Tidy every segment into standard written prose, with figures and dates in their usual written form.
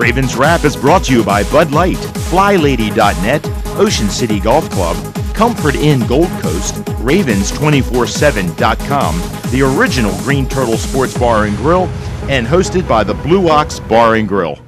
Ravens Wrap is brought to you by Bud Light, FlyLady.net, Ocean City Golf Club, Comfort Inn Gold Coast, Ravens247.com, the original Green Turtle Sports Bar and Grill, and hosted by the Blue Ox Bar and Grill.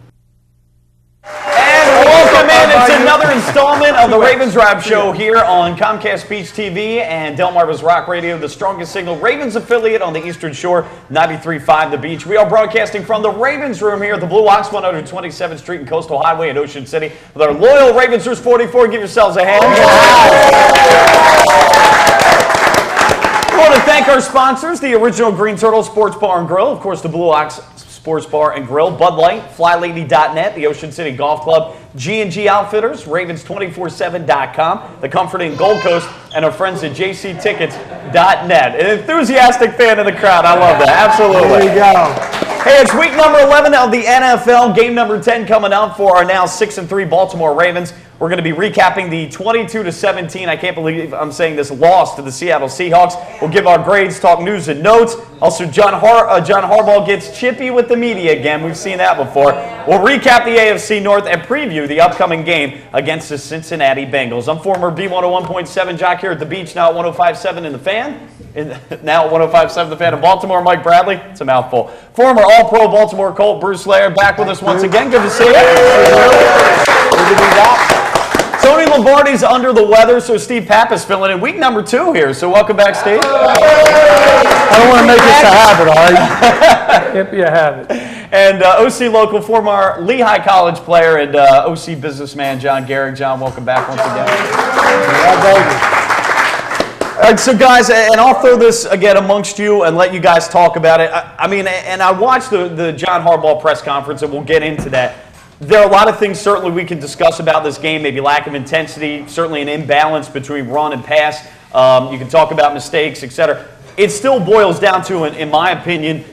Welcome in. It's another installment of the Ravens Wrap Show here on Comcast Beach TV and Delmarva's Rock Radio, the strongest signal Ravens affiliate on the Eastern Shore, 93.5 The Beach. We are broadcasting from the Ravens Room here at the Blue Ox, 127th Street and Coastal Highway in Ocean City with our loyal Ravensers 44. Give yourselves a hand. I want to thank our sponsors, the original Green Turtle Sports Bar and Grill, of course, the Blue Ox Sports Bar and Grill, Bud Light, FlyLady.net, the Ocean City Golf Club, G&G Outfitters, Ravens247.com, the Comfort Inn Gold Coast, and our friends at JCTickets.net. An enthusiastic fan of the crowd. I love that. Absolutely. There you go. Hey, it's week number 11 of the NFL. Game number 10 coming up for our now 6-3 Baltimore Ravens. We're going to be recapping the 22-17, I can't believe I'm saying this, loss to the Seattle Seahawks. We'll give our grades, talk news and notes. Also, John Harbaugh gets chippy with the media again. We've seen that before. We'll recap the AFC North and preview the upcoming game against the Cincinnati Bengals. I'm former B101.7 jock here at the beach, now at 105.7 in the Fan. Now at 105.7 the Fan in Baltimore. Mike Bradley, it's a mouthful. Former All-Pro Baltimore Colt Bruce Laird back with us once again. Good to see you. Good to be back. Tony Lombardi's under the weather, so Steve Pappas filling in week number 2 here. So welcome back, Steve. I don't want to make this a habit, all right? Can't be a habit. And OC local, former Lehigh College player and OC businessman John Gehrig. John, welcome back once again. All right, so guys, and I'll throw this again amongst you and let you guys talk about it. I mean, and I watched the John Harbaugh press conference, and we'll get into that. There are a lot of things certainly we can discuss about this game, maybe lack of intensity, certainly an imbalance between run and pass. You can talk about mistakes, etc. It still boils down to, in my opinion,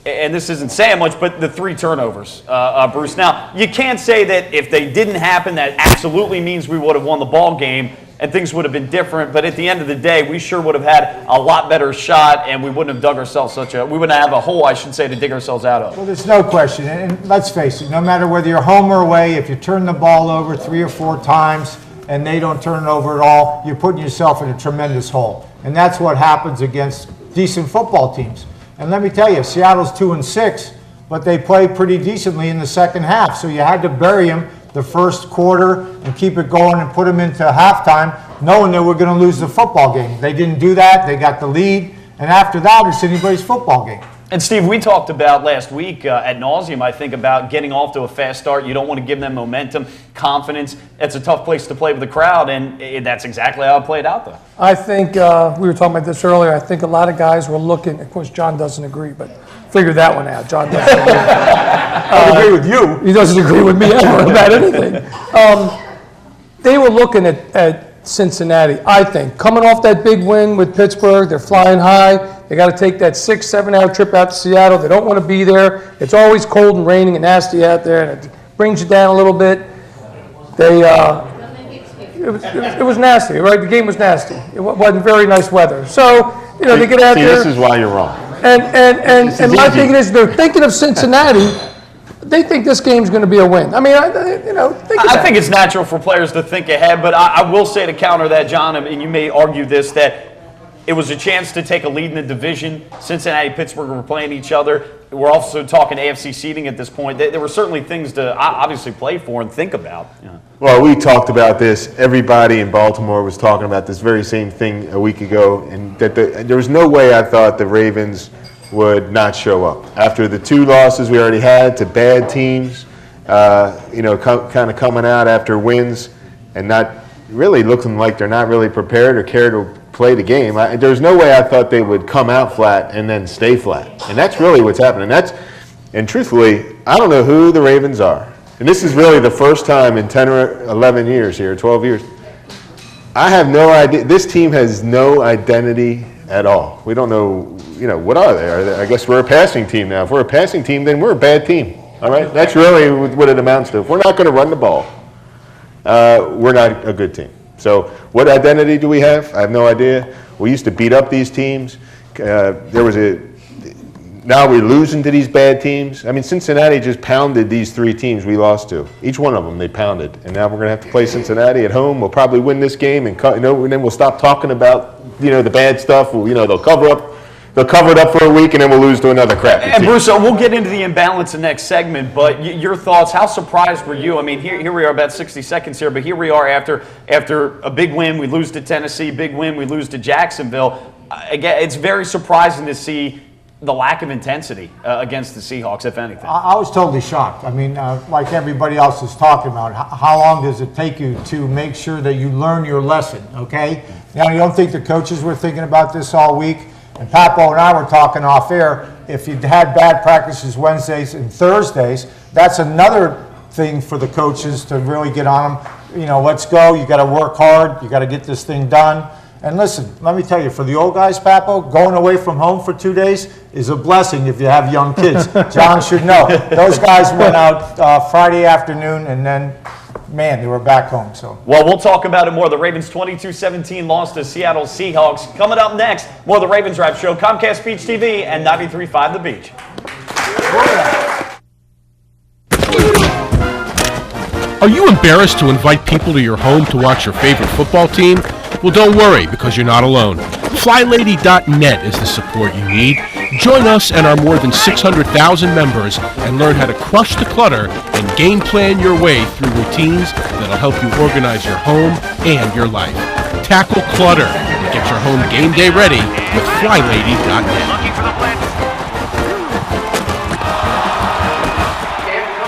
and this isn't saying much, but the 3 turnovers, Bruce. Now, you can't say that if they didn't happen, that absolutely means we would have won the ball game and things would have been different. But at the end of the day, we sure would have had a lot better shot, and we wouldn't have dug ourselves we wouldn't have a hole, I should say, to dig ourselves out of. Well, there's no question. And let's face it, no matter whether you're home or away, if you turn the ball over 3 or 4 times and they don't turn it over at all, you're putting yourself in a tremendous hole. And that's what happens against decent football teams. And let me tell you, Seattle's 2-6, but they played pretty decently in the second half. So you had to bury them the first quarter and keep it going and put them into halftime, knowing they were going to lose the football game. They didn't do that. They got the lead. And after that, it's anybody's football game. And Steve, we talked about last week ad nauseum, I think, about getting off to a fast start. You don't want to give them momentum, confidence. It's a tough place to play with the crowd, and that's exactly how it played out, though. I think, we were talking about this earlier, I think a lot of guys were looking, of course, John doesn't agree, but figure that one out. John doesn't agree. I agree with you. He doesn't agree with me ever about anything. They were looking at Cincinnati, I think. Coming off that big win with Pittsburgh, they're flying high. They got to take that 6-7 hour trip out to Seattle. They don't want to be there. It's always cold and raining and nasty out there, and it brings you down a little bit. It was nasty, right? The game was nasty. It wasn't very nice weather. So, they get out there. This is why you're wrong. And my thinking is they're thinking of Cincinnati. They think this game's going to be a win. I mean, I think it's natural for players to think ahead, but I will say to counter that, John, and you may argue this, that it was a chance to take a lead in the division. Cincinnati and Pittsburgh were playing each other. We're also talking AFC seeding at this point. There were certainly things to obviously play for and think about. Yeah. Well, we talked about this. Everybody in Baltimore was talking about this very same thing a week ago, and that there was no way I thought the Ravens would not show up. After the 2 losses we already had to bad teams, kind of coming out after wins and not really looking like they're not really prepared or care to play the game. There's no way I thought they would come out flat and then stay flat. And that's really what's happening. And truthfully, I don't know who the Ravens are. And this is really the first time in 10 or 11 years here, 12 years. I have no idea. This team has no identity at all. We don't know, what are they? I guess we're a passing team now. If we're a passing team, then we're a bad team. All right? That's really what it amounts to. If we're not going to run the ball, we're not a good team. So what identity do we have? I have no idea. We used to beat up these teams. There was now we're losing to these bad teams. I mean, Cincinnati just pounded these 3 teams we lost to. Each one of them they pounded. And now we're going to have to play Cincinnati at home. We'll probably win this game, and and then we'll stop talking about the bad stuff. They'll cover it up for a week, and then we'll lose to another crappy team. And Bruce, we'll get into the imbalance in the next segment, but your thoughts, how surprised were you? I mean, here we are about 60 seconds here, but here we are after a big win, we lose to Tennessee, big win, we lose to Jacksonville. Again, it's very surprising to see the lack of intensity against the Seahawks, if anything. I was totally shocked. I mean, like everybody else is talking about, how long does it take you to make sure that you learn your lesson, okay? Now, you don't think the coaches were thinking about this all week? And Papo and I were talking off air, if you'd had bad practices Wednesdays and Thursdays, that's another thing for the coaches to really get on them. Let's go, you got to work hard, you got to get this thing done. And listen, let me tell you, for the old guys, Papo, going away from home for 2 days is a blessing if you have young kids. John should know. Those guys went out Friday afternoon, and then, man, they were back home. So. Well, we'll talk about it more. The Ravens 22-17 loss to Seattle Seahawks. Coming up next, more of the Ravens Wrap Show, Comcast Beach TV and 93.5 The Beach. Are you embarrassed to invite people to your home to watch your favorite football team? Well, don't worry, because you're not alone. FlyLady.net is the support you need. Join us and our more than 600,000 members and learn how to crush the clutter and game plan your way through routines that'll help you organize your home and your life. Tackle clutter and get your home game day ready with FlyLady.net.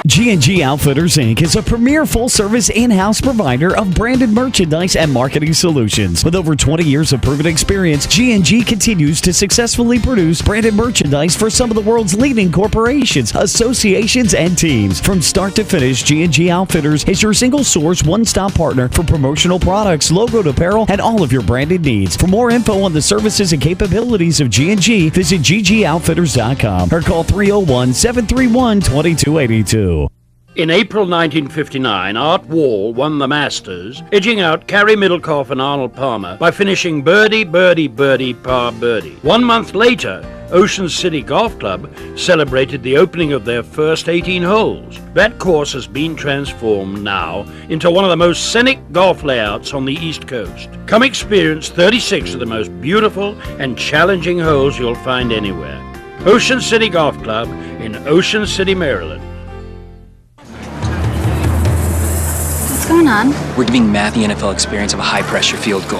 G&G Outfitters, Inc. is a premier full-service in-house provider of branded merchandise and marketing solutions. With over 20 years of proven experience, G&G continues to successfully produce branded merchandise for some of the world's leading corporations, associations, and teams. From start to finish, G&G Outfitters is your single-source, one-stop partner for promotional products, logoed apparel, and all of your branded needs. For more info on the services and capabilities of G&G, visit ggoutfitters.com or call 301-731-2282. In April 1959, Art Wall won the Masters, edging out Carey Middlecoff and Arnold Palmer by finishing birdie, birdie, birdie, par birdie. 1 month later, Ocean City Golf Club celebrated the opening of their first 18 holes. That course has been transformed now into one of the most scenic golf layouts on the East Coast. Come experience 36 of the most beautiful and challenging holes you'll find anywhere. Ocean City Golf Club in Ocean City, Maryland. What's going on? We're giving Matt the NFL experience of a high-pressure field goal.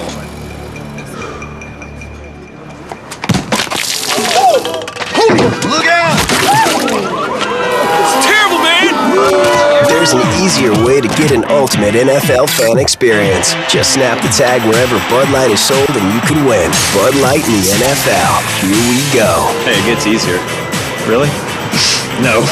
Look out! It's terrible, man! There's an easier way to get an ultimate NFL fan experience. Just snap the tag wherever Bud Light is sold and you can win. Bud Light in the NFL. Here we go. Hey, it gets easier. Really? No.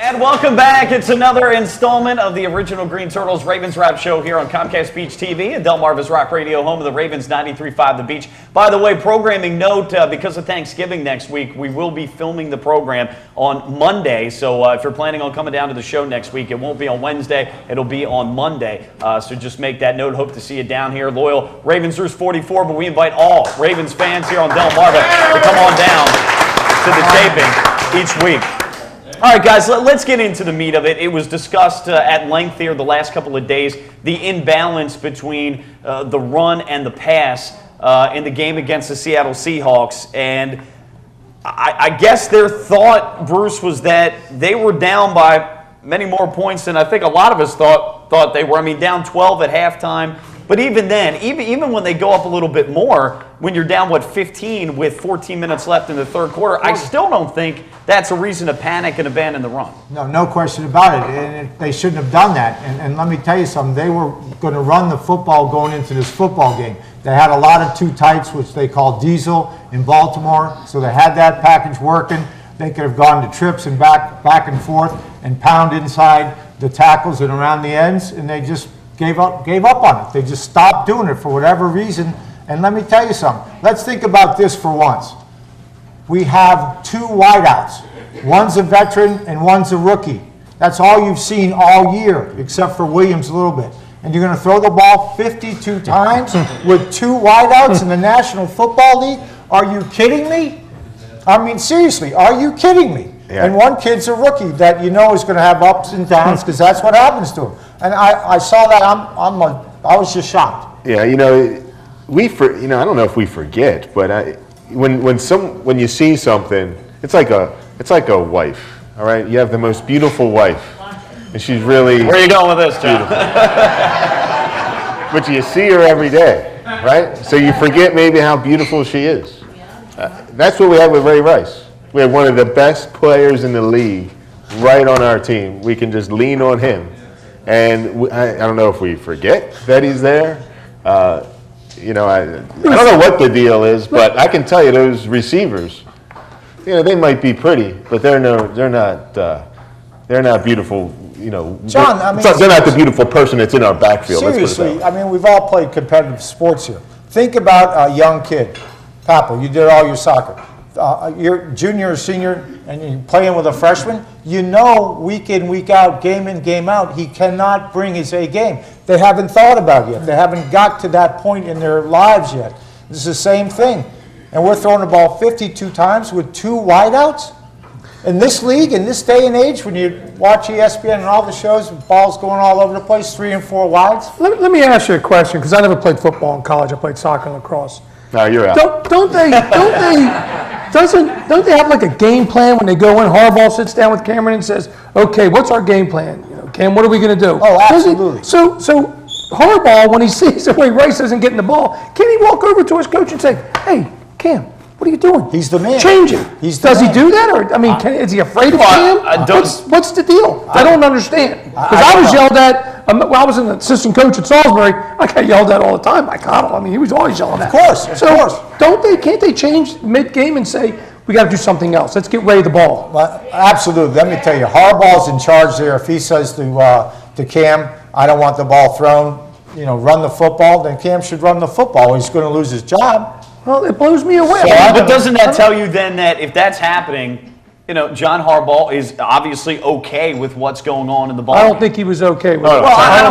And welcome back. It's another installment of the original Green Turtles Ravens Wrap Show here on Comcast Beach TV and Delmarva's Rock Radio, home of the Ravens 93.5 The Beach. By the way, programming note, because of Thanksgiving next week, we will be filming the program on Monday. So if you're planning on coming down to the show next week, it won't be on Wednesday. It'll be on Monday. So just make that note. Hope to see you down here. Loyal Ravens Roost 44, but we invite all Ravens fans here on Delmarva to come on down to the taping each week. All right, guys, let's get into the meat of it. It was discussed at length here the last couple of days, the imbalance between the run and the pass in the game against the Seattle Seahawks. And I guess their thought, Bruce, was that they were down by many more points than I think a lot of us thought they were. I mean, down 12 at halftime. But even then, even when they go up a little bit more, when you're down, 15 with 14 minutes left in the third quarter, I still don't think that's a reason to panic and abandon the run. No question about it. And they shouldn't have done that. And let me tell you something. They were going to run the football going into this football game. They had a lot of two tights, which they call diesel in Baltimore. So they had that package working. They could have gone to trips and back and forth and pound inside the tackles and around the ends, and they just gave up on it. They just stopped doing it for whatever reason. And let me tell you something. Let's think about this for once. We have two wideouts. One's a veteran and one's a rookie. That's all you've seen all year, except for Williams a little bit. And you're going to throw the ball 52 times with two wideouts in the National Football League? Are you kidding me? I mean, seriously, are you kidding me? Yeah. And one kid's a rookie that you know is going to have ups and downs because that's what happens to him. And I saw that. I was just shocked. Yeah, I don't know if we forget, but when you see something, it's like a wife. All right, you have the most beautiful wife, and she's really. Where are you going with this, John? But you see her every day, right? So you forget maybe how beautiful she is. That's what we have with Ray Rice. We have one of the best players in the league right on our team. We can just lean on him. And I don't know if we forget that he's there. I don't know what the deal is, but I can tell you those receivers, they might be pretty, but they're not beautiful. John, I mean, they're not the beautiful person that's in our backfield. Seriously, I mean, we've all played competitive sports here. Think about a young kid. Papo, you did all your soccer. You're junior or senior, and you're playing with a freshman. Week in, week out, game in, game out, he cannot bring his A game. They haven't thought about it yet. They haven't got to that point in their lives yet. It's the same thing. And we're throwing the ball 52 times with 2 wideouts? In this league, in this day and age, when you watch ESPN and all the shows with balls going all over the place, 3 and 4 wides? Let me ask you a question, because I never played football in college. I played soccer and lacrosse. No, you're out. Don't they have like a game plan when they go in? Harbaugh sits down with Cameron and says, "Okay, what's our game plan? Cam, what are we going to do?" Oh, absolutely. So Harbaugh, when he sees the way Rice isn't getting the ball, can he walk over to his coach and say, "Hey, Cam, what are you doing? He's the man. Change it." Does he do that, or is he afraid of Cam? What's the deal? I don't understand. Because I was yelled at. When I was an assistant coach at Salisbury, I got yelled at all the time by Cottle. I mean, he was always yelling at me. Of course. Can't they change mid-game and say, we got to do something else? Let's get Ray the ball. Well, absolutely. Let me tell you, Harbaugh's in charge there. If he says to Cam, I don't want the ball thrown, run the football, then Cam should run the football. He's going to lose his job. Well, it blows me away. But doesn't that tell you then that if that's happening, John Harbaugh is obviously okay with what's going on in the ball? I don't think he was okay with it. I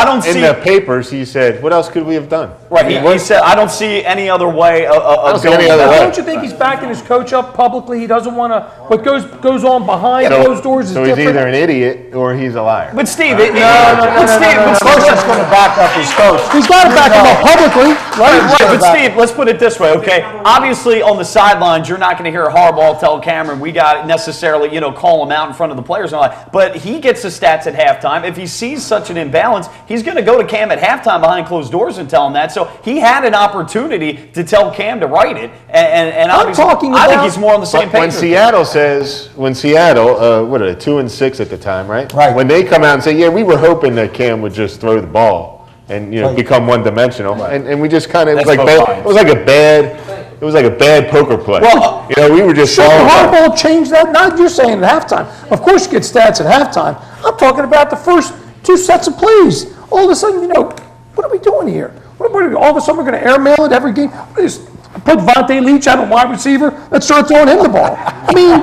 don't see. In the papers, he said, what else could we have done? Right, he said, I don't see any other way of going. Don't you think he's backing his coach up publicly? He doesn't want to. What goes on behind closed doors is different. So he's either an idiot or he's a liar. But Steve, of course he's going to back up his coach. He's got to back him up publicly, right? But Steve, let's put it this way, okay? Obviously, on the sidelines, you're not going to hear Harbaugh tell Cameron, we got necessarily, call him out in front of the players and all that. But he gets the stats at halftime. If he sees such an imbalance, he's going to go to Cam at halftime behind closed doors and tell him that. So he had an opportunity to tell Cam to write it. And obviously, I think he's more on the same page. When Seattle, 2-6 at the time, right? Right. When they come out and say, yeah, we were hoping that Cam would just throw the ball and become one-dimensional, and we just kind of it was like a bad poker play. Well, we were just. Should Harbaugh change that? Not you're saying at halftime. Of course, you get stats at halftime. I'm talking about the first 2 sets of plays. All of a sudden, what are we doing here? All of a sudden, we're going to airmail it every game. Put Vontae Leach out on wide receiver. Let's start throwing him the ball. I mean,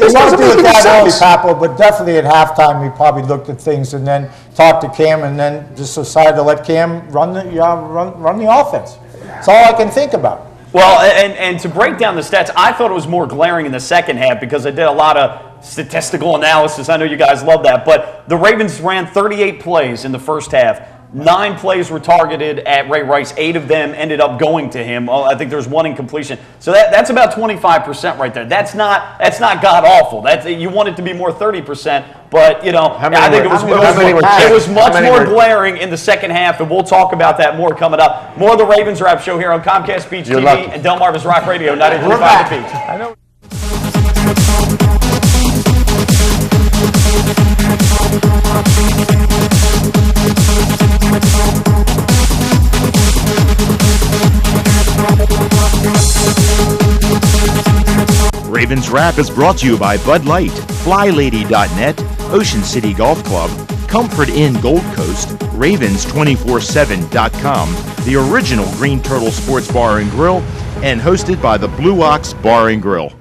this doesn't make any sense. Papo, but definitely at halftime, we probably looked at things and then talked to Cam and then just decided to let Cam run the offense. That's all I can think about. Well, and to break down the stats, I thought it was more glaring in the second half because I did a lot of statistical analysis. I know you guys love that. But the Ravens ran 38 plays in the first half. 9 plays were targeted at Ray Rice. 8 of them ended up going to him. I think there's 1 incompletion. So that's about 25% right there. That's not god awful. You want it to be more 30%, but I think it was much more glaring in the second half, and we'll talk about that more coming up. More of the Ravens Wrap Show here on Comcast Beach TV and Delmarva's Rock Radio 93.5 The Beach. I know. Ravens Wrap is brought to you by Bud Light, FlyLady.net, Ocean City Golf Club, Comfort Inn Gold Coast, Ravens247.com, the original Green Turtle Sports Bar and Grill, and hosted by the Blue Ox Bar and Grill.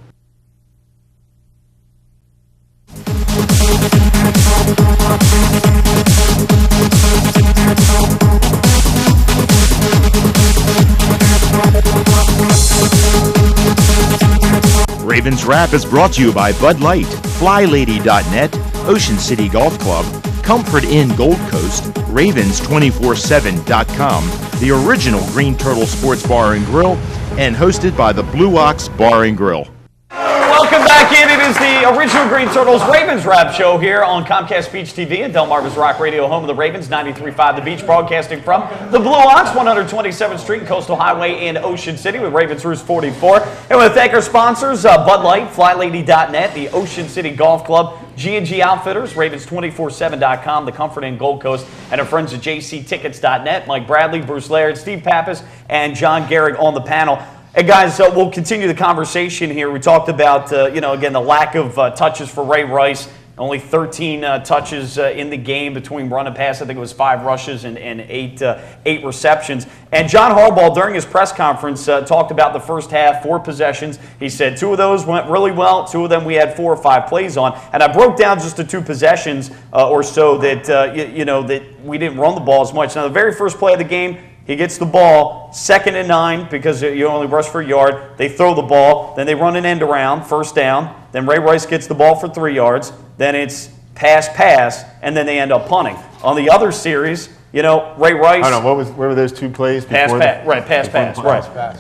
Ravens Wrap is brought to you by Bud Light, FlyLady.net, Ocean City Golf Club, Comfort Inn Gold Coast, Ravens247.com, the original Green Turtle Sports Bar and Grill, and hosted by the Blue Ox Bar and Grill. Welcome back in. It is the original Green Turtles Ravens Wrap Show here on Comcast Beach TV and Delmarva's Rock Radio, home of the Ravens, 93.5 The Beach, broadcasting from the Blue Ox, 127th Street and Coastal Highway in Ocean City with Ravens Roost 44. And we want to thank our sponsors, Bud Light, FlyLady.net, the Ocean City Golf Club, G&G Outfitters, Ravens247.com, the Comfort Inn Gold Coast, and our friends at JCTickets.net, Mike Bradley, Bruce Laird, Steve Pappas, and John Gehrig on the panel. Hey guys, we'll continue the conversation here. We talked about, again, the lack of touches for Ray Rice. Only 13 touches in the game between run and pass. I think it was 5 rushes and eight receptions. And John Harbaugh, during his press conference, talked about the first half, 4 possessions. He said 2 of those went really well. 2 of them we had 4 or 5 plays on. And I broke down just the 2 possessions or so that, that we didn't run the ball as much. Now, the very first play of the game, he gets the ball, 2nd and 9, because you only rush for a yard. They throw the ball, then they run an end around, first down. Then Ray Rice gets the ball for 3 yards. Then it's pass, and then they end up punting. On the other series, Ray Rice. I don't know, what were those 2 plays before? Pass.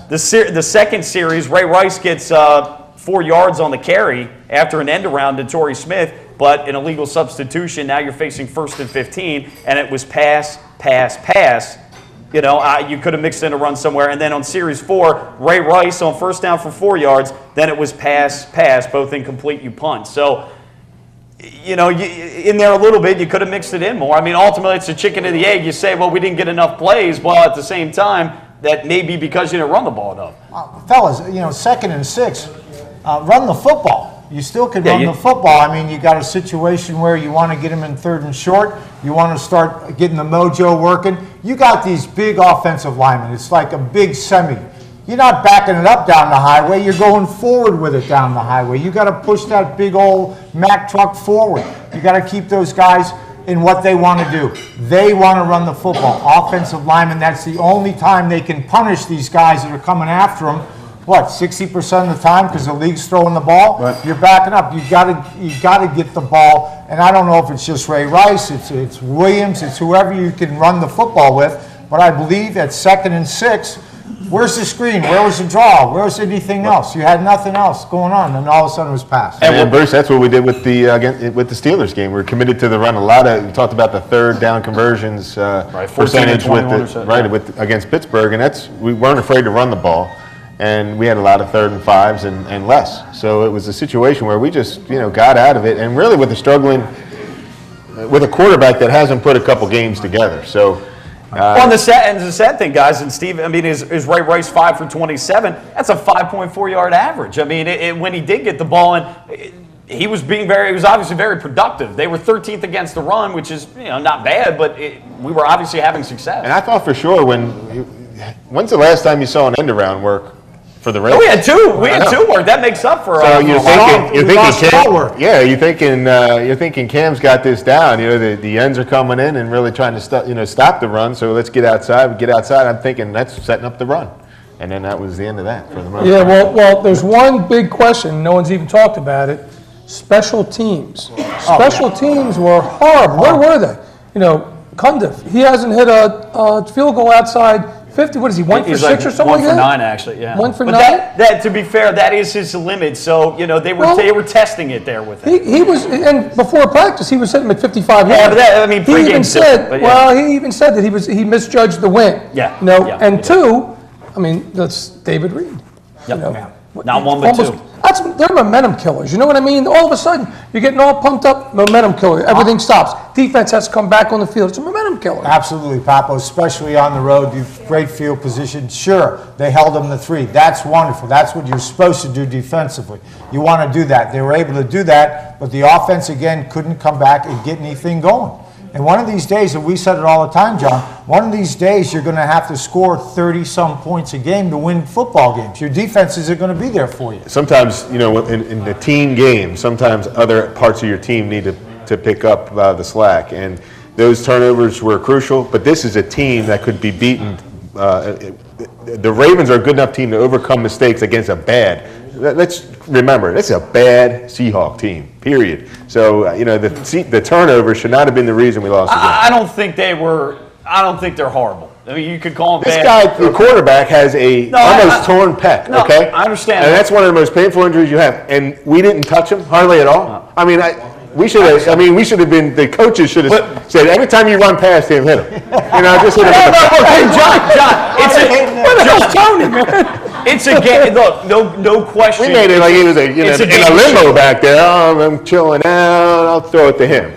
The second series, Ray Rice gets 4 yards on the carry after an end around to Torrey Smith, but an illegal substitution. Now you're facing 1st and 15, and it was pass. You could have mixed in a run somewhere. And then on Series 4, Ray Rice on first down for 4 yards. Then it was pass, both incomplete, you punt. So, in there a little bit, you could have mixed it in more. I mean, ultimately, it's a chicken and the egg. You say, well, we didn't get enough plays. Well, at the same time, that may be because you didn't run the ball enough. Fellas, 2nd and 6, run the football. You still can run the football. I mean, you got a situation where you want to get them in 3rd and short. You want to start getting the mojo working. You got these big offensive linemen. It's like a big semi. You're not backing it up down the highway. You're going forward with it down the highway. You got to push that big old Mack truck forward. You got to keep those guys in what they want to do. They want to run the football. Offensive linemen, that's the only time they can punish these guys that are coming after them. 60% of the time because the league's throwing the ball? Right. You're backing up. You got to get the ball. And I don't know if it's just Ray Rice, it's Williams, it's whoever you can run the football with. But I believe at 2nd and 6, where's the screen? Where was the draw? Where was anything else? You had nothing else going on, and all of a sudden it was passed. And Bruce, that's what we did with the Steelers game. We were committed to the run. We talked about the 3rd down conversions percentage against Pittsburgh, and we weren't afraid to run the ball. And we had a lot of 3rd and 5s and less. So it was a situation where we just, got out of it. And really with a quarterback that hasn't put a couple games together. So, the sad thing, guys, and Steve, is Ray Rice 5 for 27? That's a 5.4 yard average. I mean, when he did get the ball in, he was obviously very productive. They were 13th against the run, which is, not bad, but we were obviously having success. And I thought for sure when's the last time you saw an end around work? For the Ravens. We had 2 work. That makes up for. So you're thinking Cam's got this down. The ends are coming in and really trying to stop the run. So let's get outside. I'm thinking that's setting up the run, and then that was the end of that for the most part. Well, there's one big question. No one's even talked about it. Special teams. Special teams were horrible. Where were they? Cundiff. He hasn't hit a field goal outside 50. What is he? 1 for 6 or something like that? 1 for 9, actually. Yeah. 1 for 9. That, to be fair, that is his limit. So they were testing it there with him. He was, and before practice, he was sitting at 55 yards. Yeah, but he even said that he misjudged the win. Yeah. And 2, that's David Reed. Yep. Not 1 but 2. They're momentum killers. You know what I mean? All of a sudden, you're getting all pumped up. Momentum killer. Everything stops. Defense has to come back on the field. It's a momentum killer. Absolutely, Papo. Especially on the road, great field position. Sure, they held them to 3. That's wonderful. That's what you're supposed to do defensively. You want to do that. They were able to do that, but the offense again couldn't come back and get anything going. And one of these days, and we said it all the time, John, one of these days you're going to have to score 30-some points a game to win football games. Your defenses are going to be there for you. Sometimes, in the team game, sometimes other parts of your team need to pick up the slack. And those turnovers were crucial, but this is a team that could be beaten. The Ravens are a good enough team to overcome mistakes against a bad let's remember, that's a bad Seahawk team, period. So, the turnover should not have been the reason we lost the game. I don't think they were. I don't think they're horrible. I mean, you could call them This bad. guy, the quarterback, has almost torn pec, No, okay? I understand And that. that's one of the most painful injuries you have. And we didn't touch him hardly at all. I mean, we should have been, the coaches should have said, every time you run past him, hit him. Just hit him. Hey, John, it's a game. Look, no question. We made it like he was in a limo back there. Oh, I'm chilling out. I'll throw it to him.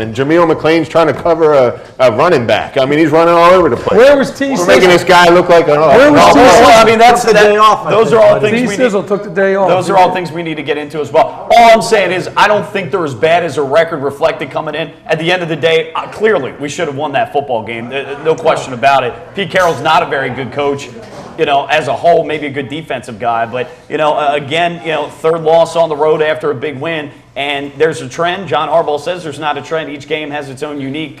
And Jameel McLean's trying to cover a running back. I mean, he's running all over the place. Where was T. We're making this guy look like Where was T. I mean, that's the day off. Those are all things T. we Sizzle need. took the day off. Those are all things we need to get into as well. All I'm saying is, I don't think they're as bad as a record reflected coming in. At the end of the day, clearly we should have won that football game. No question about it. Pete Carroll's not a very good coach. As a whole, maybe a good defensive guy, but again, third loss on the road after a big win, and there's a trend. John Harbaugh says there's not a trend. Each game has its own unique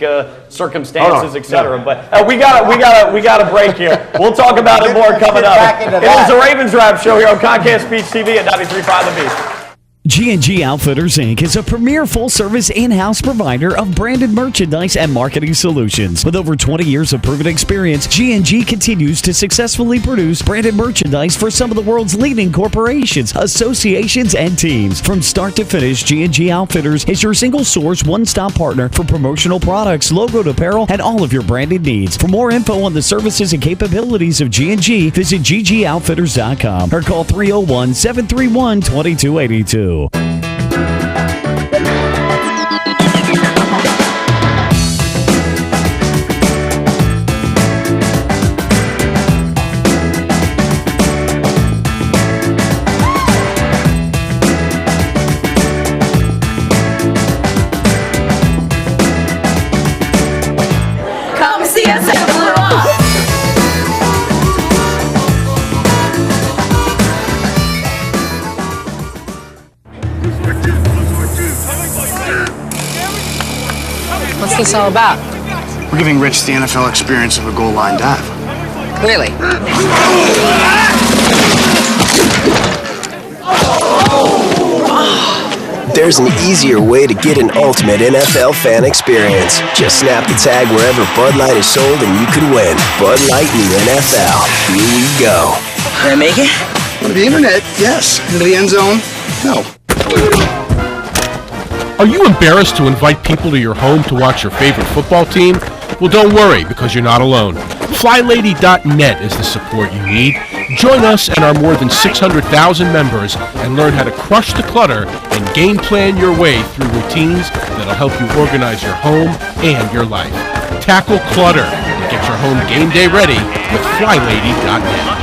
circumstances, etc. But we got a break here. We'll talk about it more coming up. It is the Ravens Wrap Show here on Comcast Beach TV at 93.5 The Beach. G&G Outfitters, Inc. is a premier full-service in-house provider of branded merchandise and marketing solutions. With over 20 years of proven experience, G&G continues to successfully produce branded merchandise for some of the world's leading corporations, associations, and teams. From start to finish, G&G Outfitters is your single-source, one-stop partner for promotional products, logoed apparel, and all of your branded needs. For more info on the services and capabilities of G&G, visit ggoutfitters.com or call 301-731-2282. Come see us at the Blue Ox. What's this all about? We're giving Rich the NFL experience of a goal line dive. Clearly. There's an easier way to get an ultimate NFL fan experience. Just snap the tag wherever Bud Light is sold and you could win. Bud Light in the NFL. Here we go. Can I make it? On the internet, yes. Into the end zone, no. Are you embarrassed to invite people to your home to watch your favorite football team? Well, don't worry, because you're not alone. FlyLady.net is the support you need. Join us and our more than 600,000 members and learn how to crush the clutter and game plan your way through routines that'll help you organize your home and your life. Tackle clutter and get your home game day ready with FlyLady.net.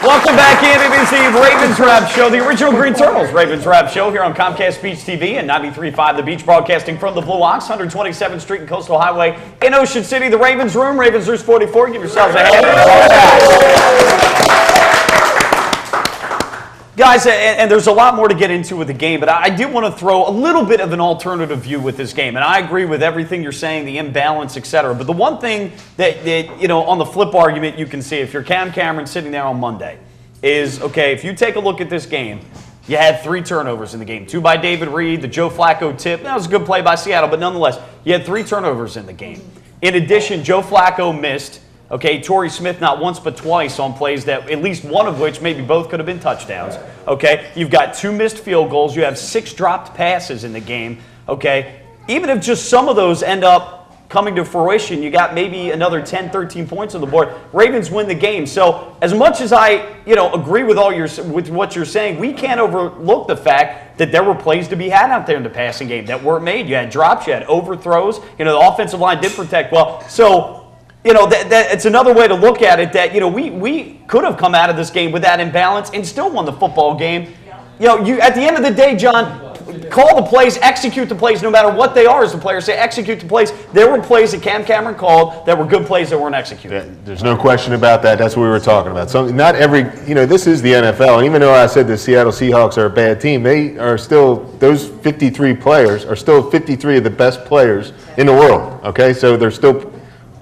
Welcome back in. It is the Ravens Wrap Show, the original Green Turtles Ravens Wrap Show here on Comcast Beach TV and 93.5 The Beach, broadcasting from the Blue Ox, 127th Street and Coastal Highway in Ocean City. The Ravens Room, Ravens Roost 44. Give yourselves a hand. Guys, and there's a lot more to get into with the game, but I do want to throw a little bit of an alternative view with this game. And I agree with everything you're saying, the imbalance, etc. But the one thing that on the flip argument you can see, if you're Cam Cameron sitting there on Monday, is, okay, if you take a look at this game, you had 3 turnovers in the game. 2 by David Reed, the Joe Flacco tip. That was a good play by Seattle, but nonetheless, you had 3 turnovers in the game. In addition, Joe Flacco missed. Okay, Torrey Smith not once but twice on plays that, at least one of which, maybe both could have been touchdowns. Okay, you've got 2 missed field goals. You have 6 dropped passes in the game. Okay, even if just some of those end up coming to fruition, you got maybe another 10, 13 points on the board. Ravens win the game. So as much as I, agree with with what you're saying, we can't overlook the fact that there were plays to be had out there in the passing game that weren't made. You had drops, you had overthrows. The offensive line did protect well. So, that it's another way to look at it that, we could have come out of this game with that imbalance and still won the football game. At the end of the day, John, call the plays, execute the plays, no matter what they are, as the players say, execute the plays. There were plays that Cam Cameron called that were good plays that weren't executed. There's no question about that. That's what we were talking about. So not every, this is the NFL. And even though I said the Seattle Seahawks are a bad team, they are still, those 53 players are still 53 of the best players in the world. Okay, so they're still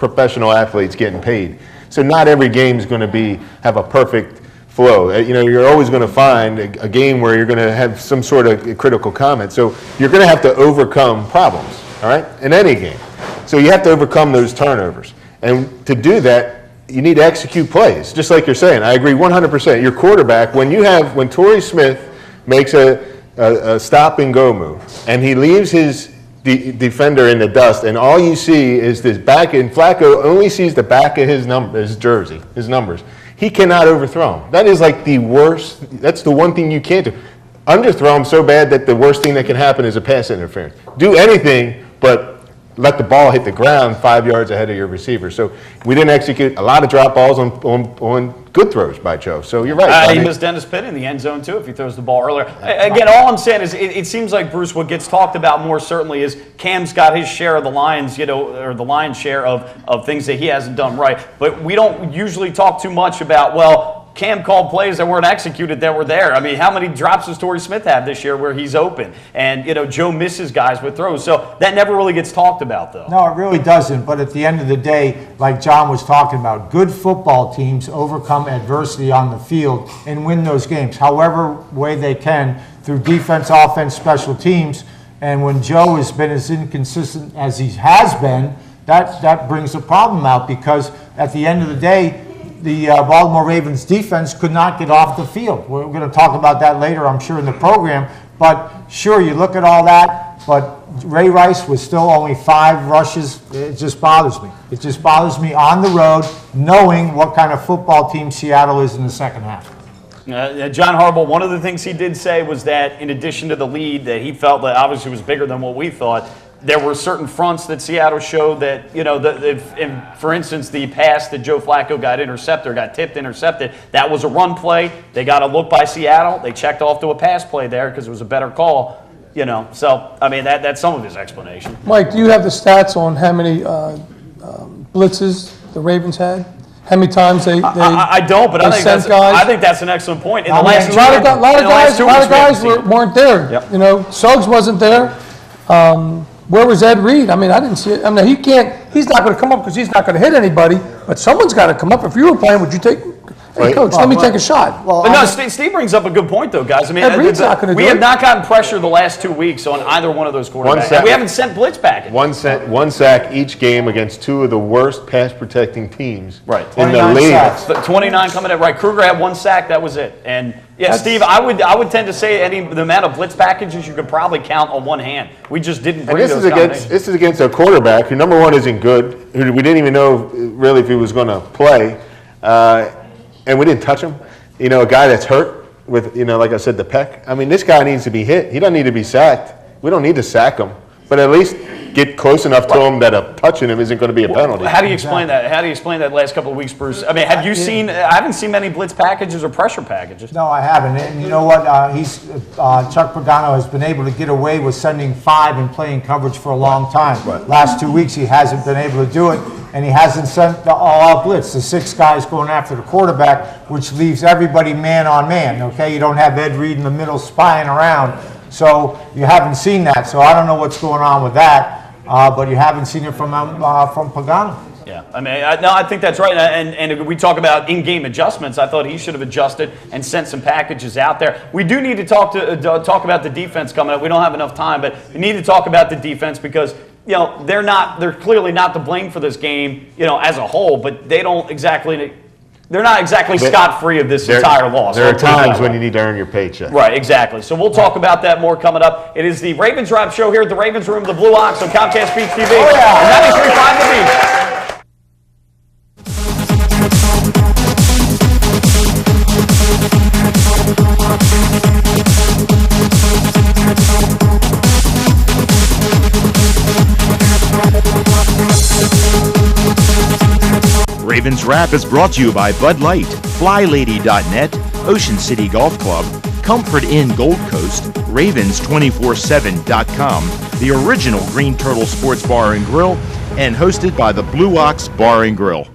professional athletes getting paid. So not every game is going to have a perfect flow. You're always going to find a game where you're going to have some sort of critical comment. So you're going to have to overcome problems, all right, in any game. So you have to overcome those turnovers. And to do that, you need to execute plays, just like you're saying. I agree 100%. Your quarterback, when Torrey Smith makes a stop and go move, and he leaves his defender in the dust, and all you see is this back, and Flacco only sees the back of his jersey, his numbers. He cannot overthrow him. That is like the worst. That's the one thing you can't do. Underthrow him so bad that the worst thing that can happen is a pass interference. Do anything but let the ball hit the ground 5 yards ahead of your receiver. So we didn't execute a lot of drop balls on good throws by Joe. So you're right. He missed Dennis Pitt in the end zone, too, if he throws the ball earlier. Again, all I'm saying is it seems like, Bruce, what gets talked about more certainly is Cam's got his share of the Lions, or the Lions' share of things that he hasn't done right. But we don't usually talk too much about, well, Cam called plays that weren't executed that were there. I mean, how many drops does Torrey Smith have this year where he's open? And, Joe misses guys with throws. So that never really gets talked about, though. No, it really doesn't. But at the end of the day, like John was talking about, good football teams overcome adversity on the field and win those games, however way they can, through defense, offense, special teams. And when Joe has been as inconsistent as he has been, that brings a problem out, because at the end of the day, the Baltimore Ravens defense could not get off the field. We're going to talk about that later, I'm sure, in the program. But sure, you look at all that, but Ray Rice was still only 5 rushes. It just bothers me. It just bothers me on the road, knowing what kind of football team Seattle is in the second half. John Harbaugh, one of the things he did say was that in addition to the lead that he felt that obviously was bigger than what we thought, there were certain fronts that Seattle showed that, for instance, the pass that Joe Flacco got tipped, intercepted, that was a run play. They got a look by Seattle. They checked off to a pass play there because it was a better call, So, I mean, that's some of his explanation. Mike, do you have the stats on how many blitzes the Ravens had? How many times they I don't, but I think that's an excellent point. In the last a lot of guys weren't there. Yep. Suggs wasn't there. Where was Ed Reed? I mean, I didn't see it. I mean, he's not going to come up because he's not going to hit anybody, but someone's got to come up. If you were playing, would you take, hey, coach, let me take a shot? But no, Steve brings up a good point, though, guys. I mean, Ed Reed's not going to do it. We have not gotten pressure the last 2 weeks on either one of those quarterbacks. We haven't sent blitz packages. One sack each game against 2 of the worst pass-protecting teams in the league. Sacks. 29 coming in. Right, Kruger had 1 sack. That was it. And Steve, I would tend to say the amount of blitz packages you could probably count on one hand. We just didn't bring those combinations. This is against a quarterback who, number one, isn't good. We didn't even know really if he was going to play, and we didn't touch him. A guy that's hurt with, like I said, the pec. I mean, this guy needs to be hit. He doesn't need to be sacked. We don't need to sack him, but at least get close enough to him that touching him isn't going to be a penalty. How do you explain that? How do you explain that last couple of weeks, Bruce? I mean, have you seen? I haven't seen many blitz packages or pressure packages. No, I haven't. And you know what? Chuck Pagano has been able to get away with sending 5 and playing coverage for a long time. Right. Last 2 weeks, he hasn't been able to do it, and he hasn't sent the all-out blitz. The 6 guys going after the quarterback, which leaves everybody man on man. Okay, you don't have Ed Reed in the middle spying around, so you haven't seen that. So I don't know what's going on with that. But you haven't seen it from Pagano. Yeah, I mean, I think that's right. And we talk about in-game adjustments. I thought he should have adjusted and sent some packages out there. We do need to talk about the defense coming up. We don't have enough time, but we need to talk about the defense because they're clearly not to blame for this game, as a whole. But they're not exactly scot-free of this entire loss. There are times when you need to earn your paycheck. Right, exactly. So we'll talk about that more coming up. It is the Ravens Drive Show here at the Ravens Room, the Blue Ox on Comcast Beach TV. Oh, yeah. And 93.5 The Beach. Ravens Wrap is brought to you by Bud Light, FlyLady.net, Ocean City Golf Club, Comfort Inn Gold Coast, Ravens247.com, the original Green Turtle Sports Bar and Grill, and hosted by the Blue Ox Bar and Grill.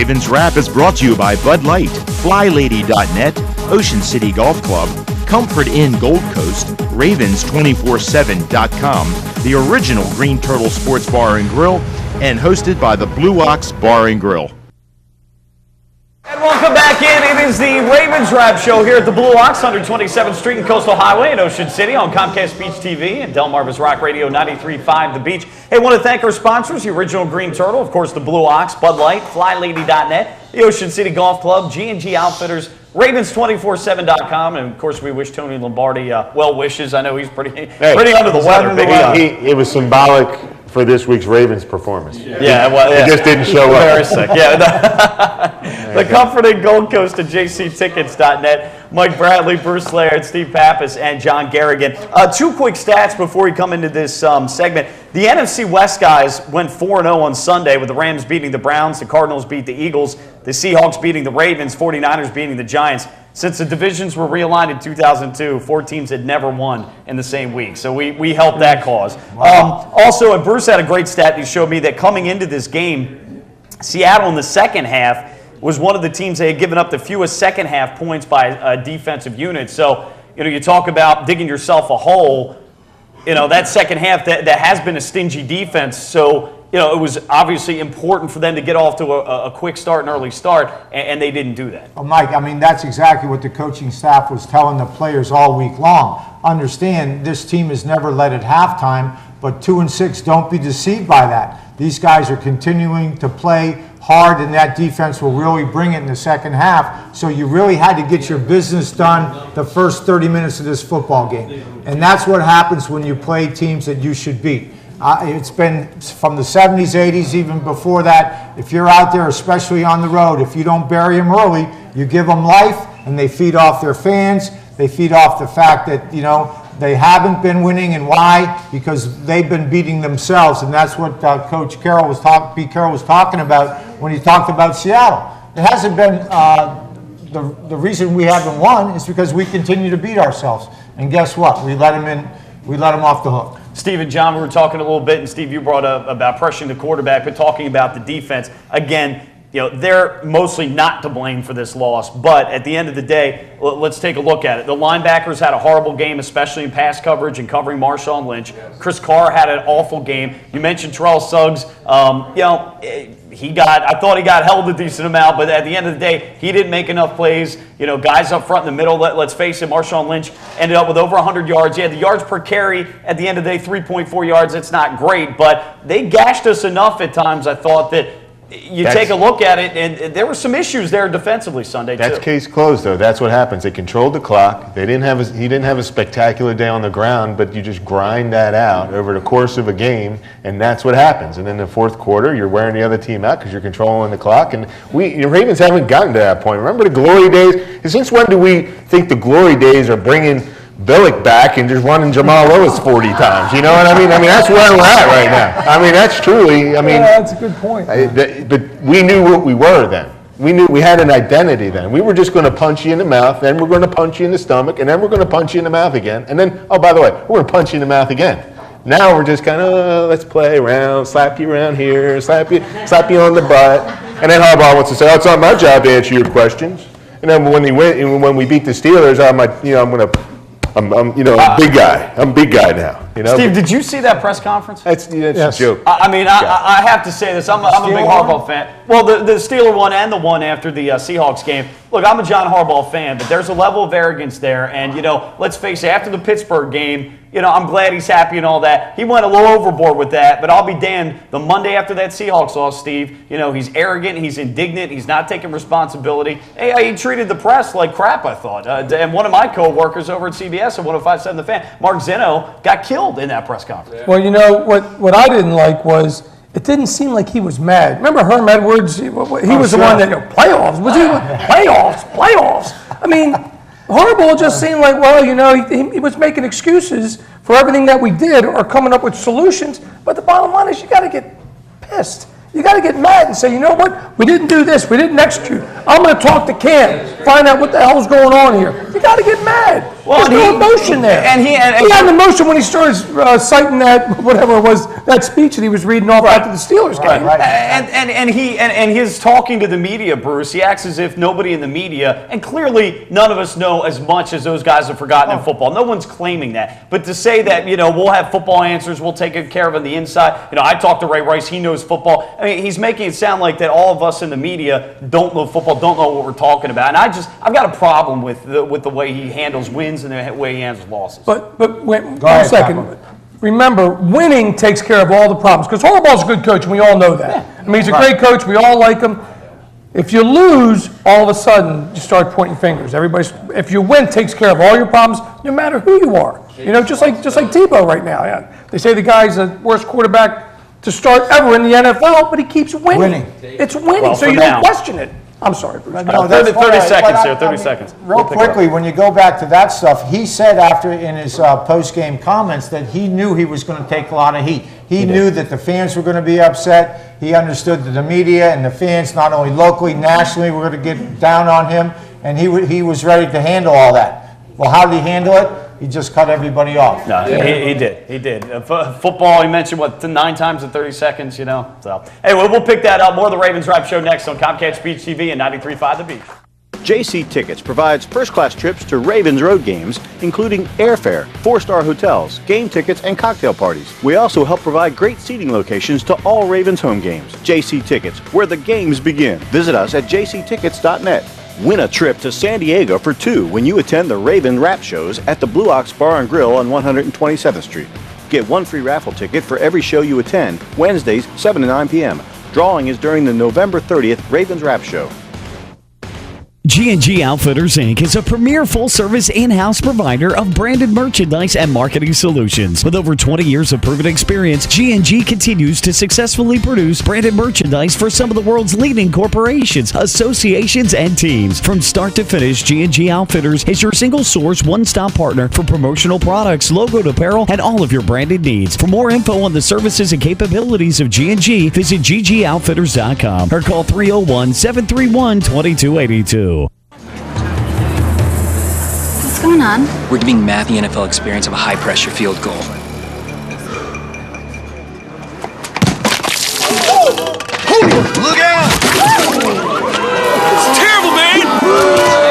Ravens Wrap is brought to you by Bud Light, FlyLady.net, Ocean City Golf Club, Comfort Inn Gold Coast, Ravens247.com, the original Green Turtle Sports Bar and Grill, and hosted by the Blue Ox Bar and Grill. And welcome back in. It is the Ravens Wrap Show here at the Blue Ox, 127th Street and Coastal Highway in Ocean City on Comcast Beach TV and Delmarva's Rock Radio 93.5 The Beach. Hey, I want to thank our sponsors, the original Green Turtle, of course, the Blue Ox, Bud Light, FlyLady.net, the Ocean City Golf Club, G&G Outfitters, Ravens247.com, and of course we wish Tony Lombardi well wishes. I know he's pretty under the weather. It was symbolic for this week's Ravens performance. Yeah, well, He just didn't show up. Very sick. Yeah. The Comfort and Gold Coast at jctickets.net. Mike Bradley, Bruce Laird, Steve Pappas, and John Garrigan. Two quick stats before we come into this segment. The NFC West guys went 4-0 on Sunday with the Rams beating the Browns, the Cardinals beat the Eagles, the Seahawks beating the Ravens, 49ers beating the Giants. Since the divisions were realigned in 2002, 4 teams had never won in the same week. So we helped that cause. Also, and Bruce had a great stat. He showed me that coming into this game, Seattle in the second half was one of the teams that had given up the fewest second half points by defensive units. So, you talk about digging yourself a hole. That second half, that has been a stingy defense. So, it was obviously important for them to get off to a quick start, an early start, and they didn't do that. Well, Mike, that's exactly what the coaching staff was telling the players all week long. Understand, this team has never led at halftime, but 2-6, don't be deceived by that. These guys are continuing to play hard, and that defense will really bring it in the second half. So you really had to get your business done the first 30 minutes of this football game. And that's what happens when you play teams that you should beat. It's been from the 70s, 80s, even before that. If you're out there, especially on the road, if you don't bury them early, you give them life, and they feed off their fans. They feed off the fact that, they haven't been winning, and why? Because they've been beating themselves, and that's what Coach Carroll was talking about when he talked about Seattle. It hasn't been the reason we haven't won is because we continue to beat ourselves, and guess what? We let them in. We let them off the hook. Steve and John, we were talking a little bit, and Steve, you brought up about pressuring the quarterback, but talking about the defense again. They're mostly not to blame for this loss, but at the end of the day, let's take a look at it. The linebackers had a horrible game, especially in pass coverage and covering Marshawn Lynch. Chris Carr had an awful game. You mentioned Terrell Suggs. I thought he got held a decent amount, but at the end of the day, he didn't make enough plays. Guys up front in the middle, let's face it, Marshawn Lynch ended up with over 100 yards. Yeah, the yards per carry at the end of the day, 3.4 yards. It's not great, but they gashed us enough at times, I thought, that take a look at it, and there were some issues there defensively Sunday, too. That's case closed, though. That's what happens. They controlled the clock. He didn't have a spectacular day on the ground, but you just grind that out over the course of a game, and that's what happens. And in the fourth quarter, you're wearing the other team out because you're controlling the clock. And the Ravens haven't gotten to that point. Remember the glory days? Since when do we think the glory days are bringing Billick back and just running Jamal Lewis 40 times? You know what I mean? That's where we're at right now. That's truly, Yeah, that's a good point. But we knew what we were then. We knew we had an identity then. We were just going to punch you in the mouth, then we're going to punch you in the stomach, and then we're going to punch you in the mouth again. And then, oh, by the way, we're going to punch you in the mouth again. Now we're just kind of, let's play around, slap you around here, slap you on the butt. And then Harbaugh wants to say, it's not my job to answer your questions. And then when we beat the Steelers, I'm a big guy. I'm a big guy now. Steve, did you see that press conference? That's yes. A joke. I have to say this. I'm a big Harbaugh fan. Well, the Steeler one and the one after the Seahawks game. Look, I'm a John Harbaugh fan, but there's a level of arrogance there. And, let's face it, after the Pittsburgh game, I'm glad he's happy and all that. He went a little overboard with that, but I'll be damned. The Monday after that Seahawks loss, Steve, he's arrogant, he's indignant, he's not taking responsibility. Hey, he treated the press like crap, I thought. And one of my co-workers over at CBS at 105.7 The Fan, Mark Zeno, got killed in that press conference. Well, what I didn't like was it didn't seem like he was mad. Remember Herm Edwards? He was the one that, playoffs? Was he playoffs? Harbaugh just seemed like, he was making excuses for everything that we did or coming up with solutions. But the bottom line is you got to get pissed. You got to get mad and say, you know what? We didn't do this. We didn't execute. I'm going to talk to Cam, find out what the hell's going on here. You got to get mad. There's no emotion there. And he had an emotion when he started citing that, whatever it was, that speech that he was reading off after the Steelers game. Right. And his talking to the media, Bruce, he acts as if nobody in the media, and clearly none of us know as much as those guys have forgotten in football. No one's claiming that. But to say that, we'll have football answers, we'll take care of it on the inside. I talked to Ray Rice, he knows football. I mean, he's making it sound like that all of us in the media don't know football, don't know what we're talking about. And I've got a problem with the way he handles wins and the way he handles losses. But wait, one second. Remember, winning takes care of all the problems. Because Harbaugh's a good coach, and we all know that. Yeah. I mean, he's a great coach. We all like him. If you lose, all of a sudden, you start pointing fingers. If you win, takes care of all your problems, no matter who you are. Just like Tebow right now. Yeah. They say the guy's the worst quarterback to start ever in the NFL, but he keeps winning. It's winning, so you don't question it. I'm sorry, Bruce. No, 30 seconds here, 30 seconds. Real quickly, when you go back to that stuff, he said in his post-game comments that he knew he was going to take a lot of heat. He knew that the fans were going to be upset. He understood that the media and the fans, not only locally, nationally, were going to get down on him, and he was ready to handle all that. Well, how did he handle it? He just cut everybody off. No, he did. Football, he mentioned, 9 times in 30 seconds, So, anyway, we'll pick that up. More of the Ravens Wrap Show next on Comcast Beach TV and 93.5 The Beach. JC Tickets provides first-class trips to Ravens road games, including airfare, 4-star hotels, game tickets, and cocktail parties. We also help provide great seating locations to all Ravens home games. JC Tickets, where the games begin. Visit us at jctickets.net. Win a trip to San Diego for 2 when you attend the Raven Wrap Shows at the Blue Ox Bar and Grill on 127th Street. Get 1 free raffle ticket for every show you attend, Wednesdays, 7 to 9 p.m. Drawing is during the November 30th Ravens Wrap Show. G&G Outfitters, Inc. is a premier full-service in-house provider of branded merchandise and marketing solutions. With over 20 years of proven experience, G&G continues to successfully produce branded merchandise for some of the world's leading corporations, associations, and teams. From start to finish, G&G Outfitters is your single-source, one-stop partner for promotional products, logoed apparel, and all of your branded needs. For more info on the services and capabilities of G&G, visit ggoutfitters.com or call 301-731-2282. What's going on? We're giving Matt the NFL experience of a high-pressure field goal. Look out! It's terrible, man!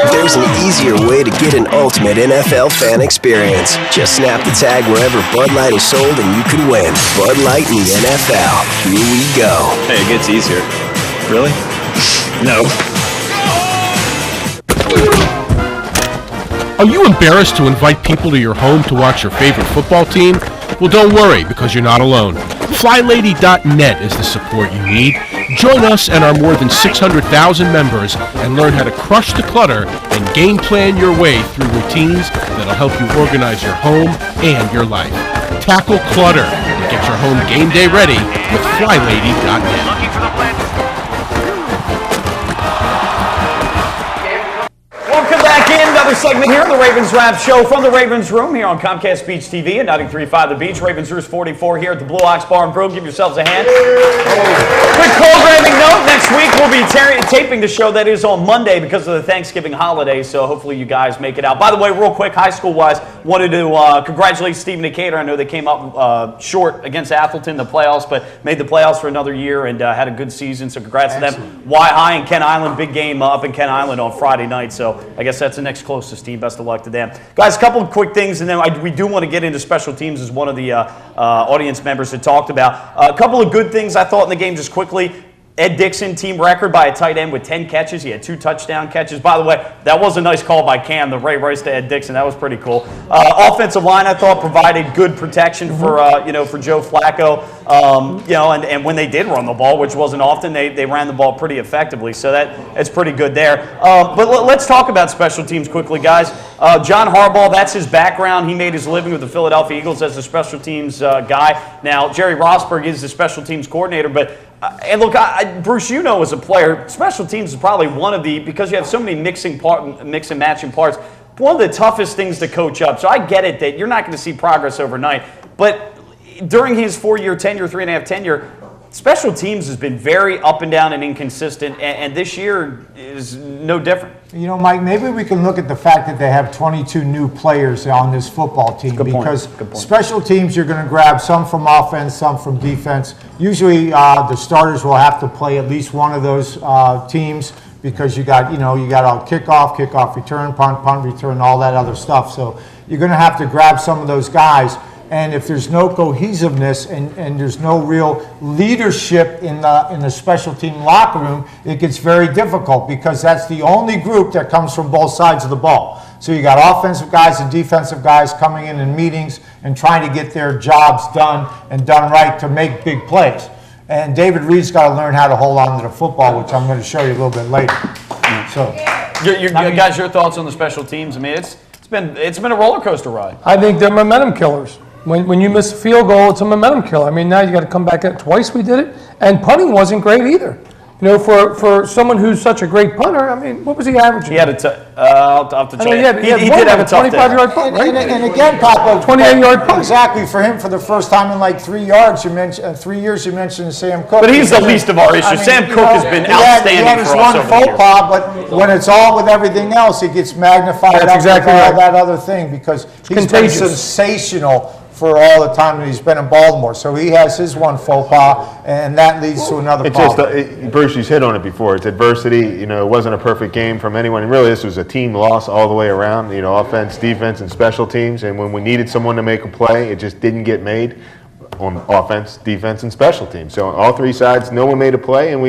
There's an easier way to get an ultimate NFL fan experience. Just snap the tag wherever Bud Light is sold and you can win. Bud Light in the NFL. Here we go. Hey, it gets easier. Really? No. Are you embarrassed to invite people to your home to watch your favorite football team? Well, don't worry, because you're not alone. FlyLady.net is the support you need. Join us and our more than 600,000 members and learn how to crush the clutter and game plan your way through routines that'll help you organize your home and your life. Tackle clutter and get your home game day ready with FlyLady.net. Welcome back in. Another segment here on the Ravens Wrap Show from the Ravens Room here on Comcast Beach TV and 93.5 The Beach. Ravens Roost 44 here at the Blue Ox Bar and Grill. Give yourselves a hand. Quick programming note. Next week we'll be taping the show that is on Monday because of the Thanksgiving holiday, so hopefully you guys make it out. By the way, real quick, high school-wise, wanted to congratulate Stephen Decatur. I know they came up short against Athelton in the playoffs, but made the playoffs for another year and had a good season, so congrats to them. Y High and Kent Island, big game up in Kent Island on Friday night, so I guess that's the next closest team. Best of luck to them. Guys, a couple of quick things, and then we do want to get into special teams as one of the audience members had talked about. A couple of good things I thought in the game just quickly. Ed Dixon, team record by a tight end with 10 catches. He had 2 touchdown catches. By the way, that was a nice call by Cam, the Ray Rice to Ed Dixon. That was pretty cool. Offensive line, I thought, provided good protection for Joe Flacco. And when they did run the ball, which wasn't often, they ran the ball pretty effectively. So that's pretty good there. But let's talk about special teams quickly, guys. John Harbaugh, that's his background. He made his living with the Philadelphia Eagles as a special teams guy. Now, Jerry Rosberg is the special teams coordinator, but and look, Bruce, as a player, special teams is probably one of because you have so many mix and matching parts, one of the toughest things to coach up. So I get it that you're not going to see progress overnight. But during his 4-year tenure, 3.5 tenure, special teams has been very up and down and inconsistent, and this year is no different. You know, Mike, maybe we can look at the fact that they have 22 new players on this football team, because special teams, you're going to grab some from offense, some from defense. Usually the starters will have to play at least one of those teams, because you got a kickoff return, punt return, all that other stuff. So you're going to have to grab some of those guys. And if there's no cohesiveness and there's no real leadership in the special team locker room, it gets very difficult, because that's the only group that comes from both sides of the ball. So you got offensive guys and defensive guys coming in meetings and trying to get their jobs done and done right to make big plays. And David Reed's got to learn how to hold on to the football, which I'm going to show you a little bit later. So, guys, your thoughts on the special teams? I mean, it's been a roller coaster ride. I think they're momentum killers. When you miss a field goal, it's a momentum killer. I mean, now you got to come back at it. Twice we did it, and punting wasn't great either. You know, for someone who's such a great punter, I mean, what was he averaging? He had I'll have to check. He did have a tough 25-yard punt, right? And again, Papa, 28-yard punt. Exactly, for him, for the first time in like 3 years, you mentioned Sam Cook. But he's the least of our issues. Sam Cook has been outstanding he had his for us one over faux the years. pas, but when it's all with everything else, it gets magnified That's up exactly with all right. that other thing, because he's contagious. been sensational for all the time that he's been in Baltimore. So he has his one faux pas, and that leads to another problem. Bruce, you've hit on it before. It's adversity. You know, it wasn't a perfect game from anyone. And really, this was a team loss all the way around. You know, offense, defense, and special teams. And when we needed someone to make a play, it just didn't get made on offense, defense, and special teams. So on all three sides, no one made a play, and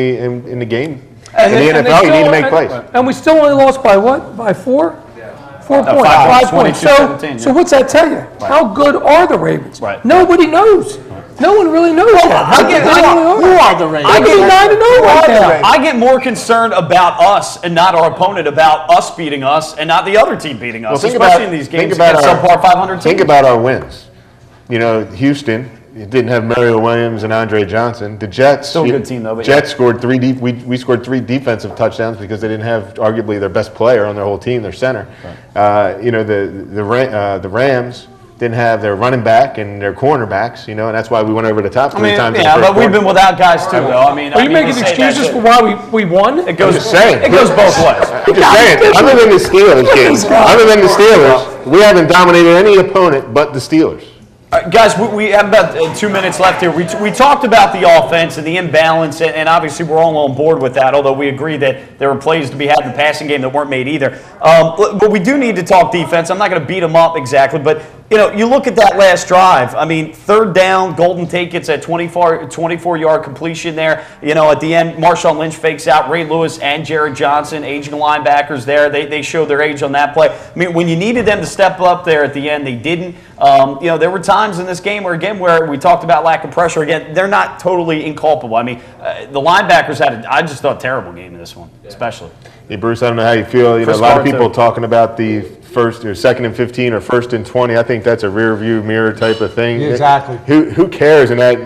in the game, in the NFL, you need to make plays. And we still only lost by what? By 4? 4 points. 5 5 points. 22-17, So what's that tell you? Right. How good are the Ravens? Right. Nobody knows. No one really knows that. Who are the Ravens? I get 9-0 right now. I get more concerned about us and not our opponent, about us beating us and not the other team beating us, especially in these games against subpar 500 teams. Think about our wins. You know, Houston, it didn't have Mario Williams and Andre Johnson. The Jets, still a good team though. But Jets scored we scored 3 defensive touchdowns because they didn't have arguably their best player on their whole team, their center. Right. You know, the Rams didn't have their running back and their cornerbacks. You know, and that's why we went over the top 3 times. Yeah, but we've been without guys too, though. Are you making excuses for why we won? It goes. I'm just saying. It goes both ways. I'm just saying. Other than the Steelers game, we haven't dominated any opponent but the Steelers. Guys, we have about 2 minutes left here. We talked about the offense and the imbalance, and obviously we're all on board with that, although we agree that there were plays to be had in the passing game that weren't made either. But we do need to talk defense. I'm not going to beat them up exactly, but you know, you look at that last drive. I mean, 3rd down, Golden Tate gets a 24-yard completion there. You know, at the end, Marshawn Lynch fakes out Ray Lewis and Jared Johnson, aging linebackers there. They showed their age on that play. I mean, when you needed them to step up there at the end, they didn't. You know, there were times in this game where we talked about lack of pressure. Again, they're not totally inculpable. I mean, the linebackers had I just thought, terrible game in this one, especially. Hey, Bruce, I don't know how you feel. You know, a lot of people talking about the 2nd and 15 or 1st and 20. I think that's a rear view mirror type of thing. Exactly. Who cares in that?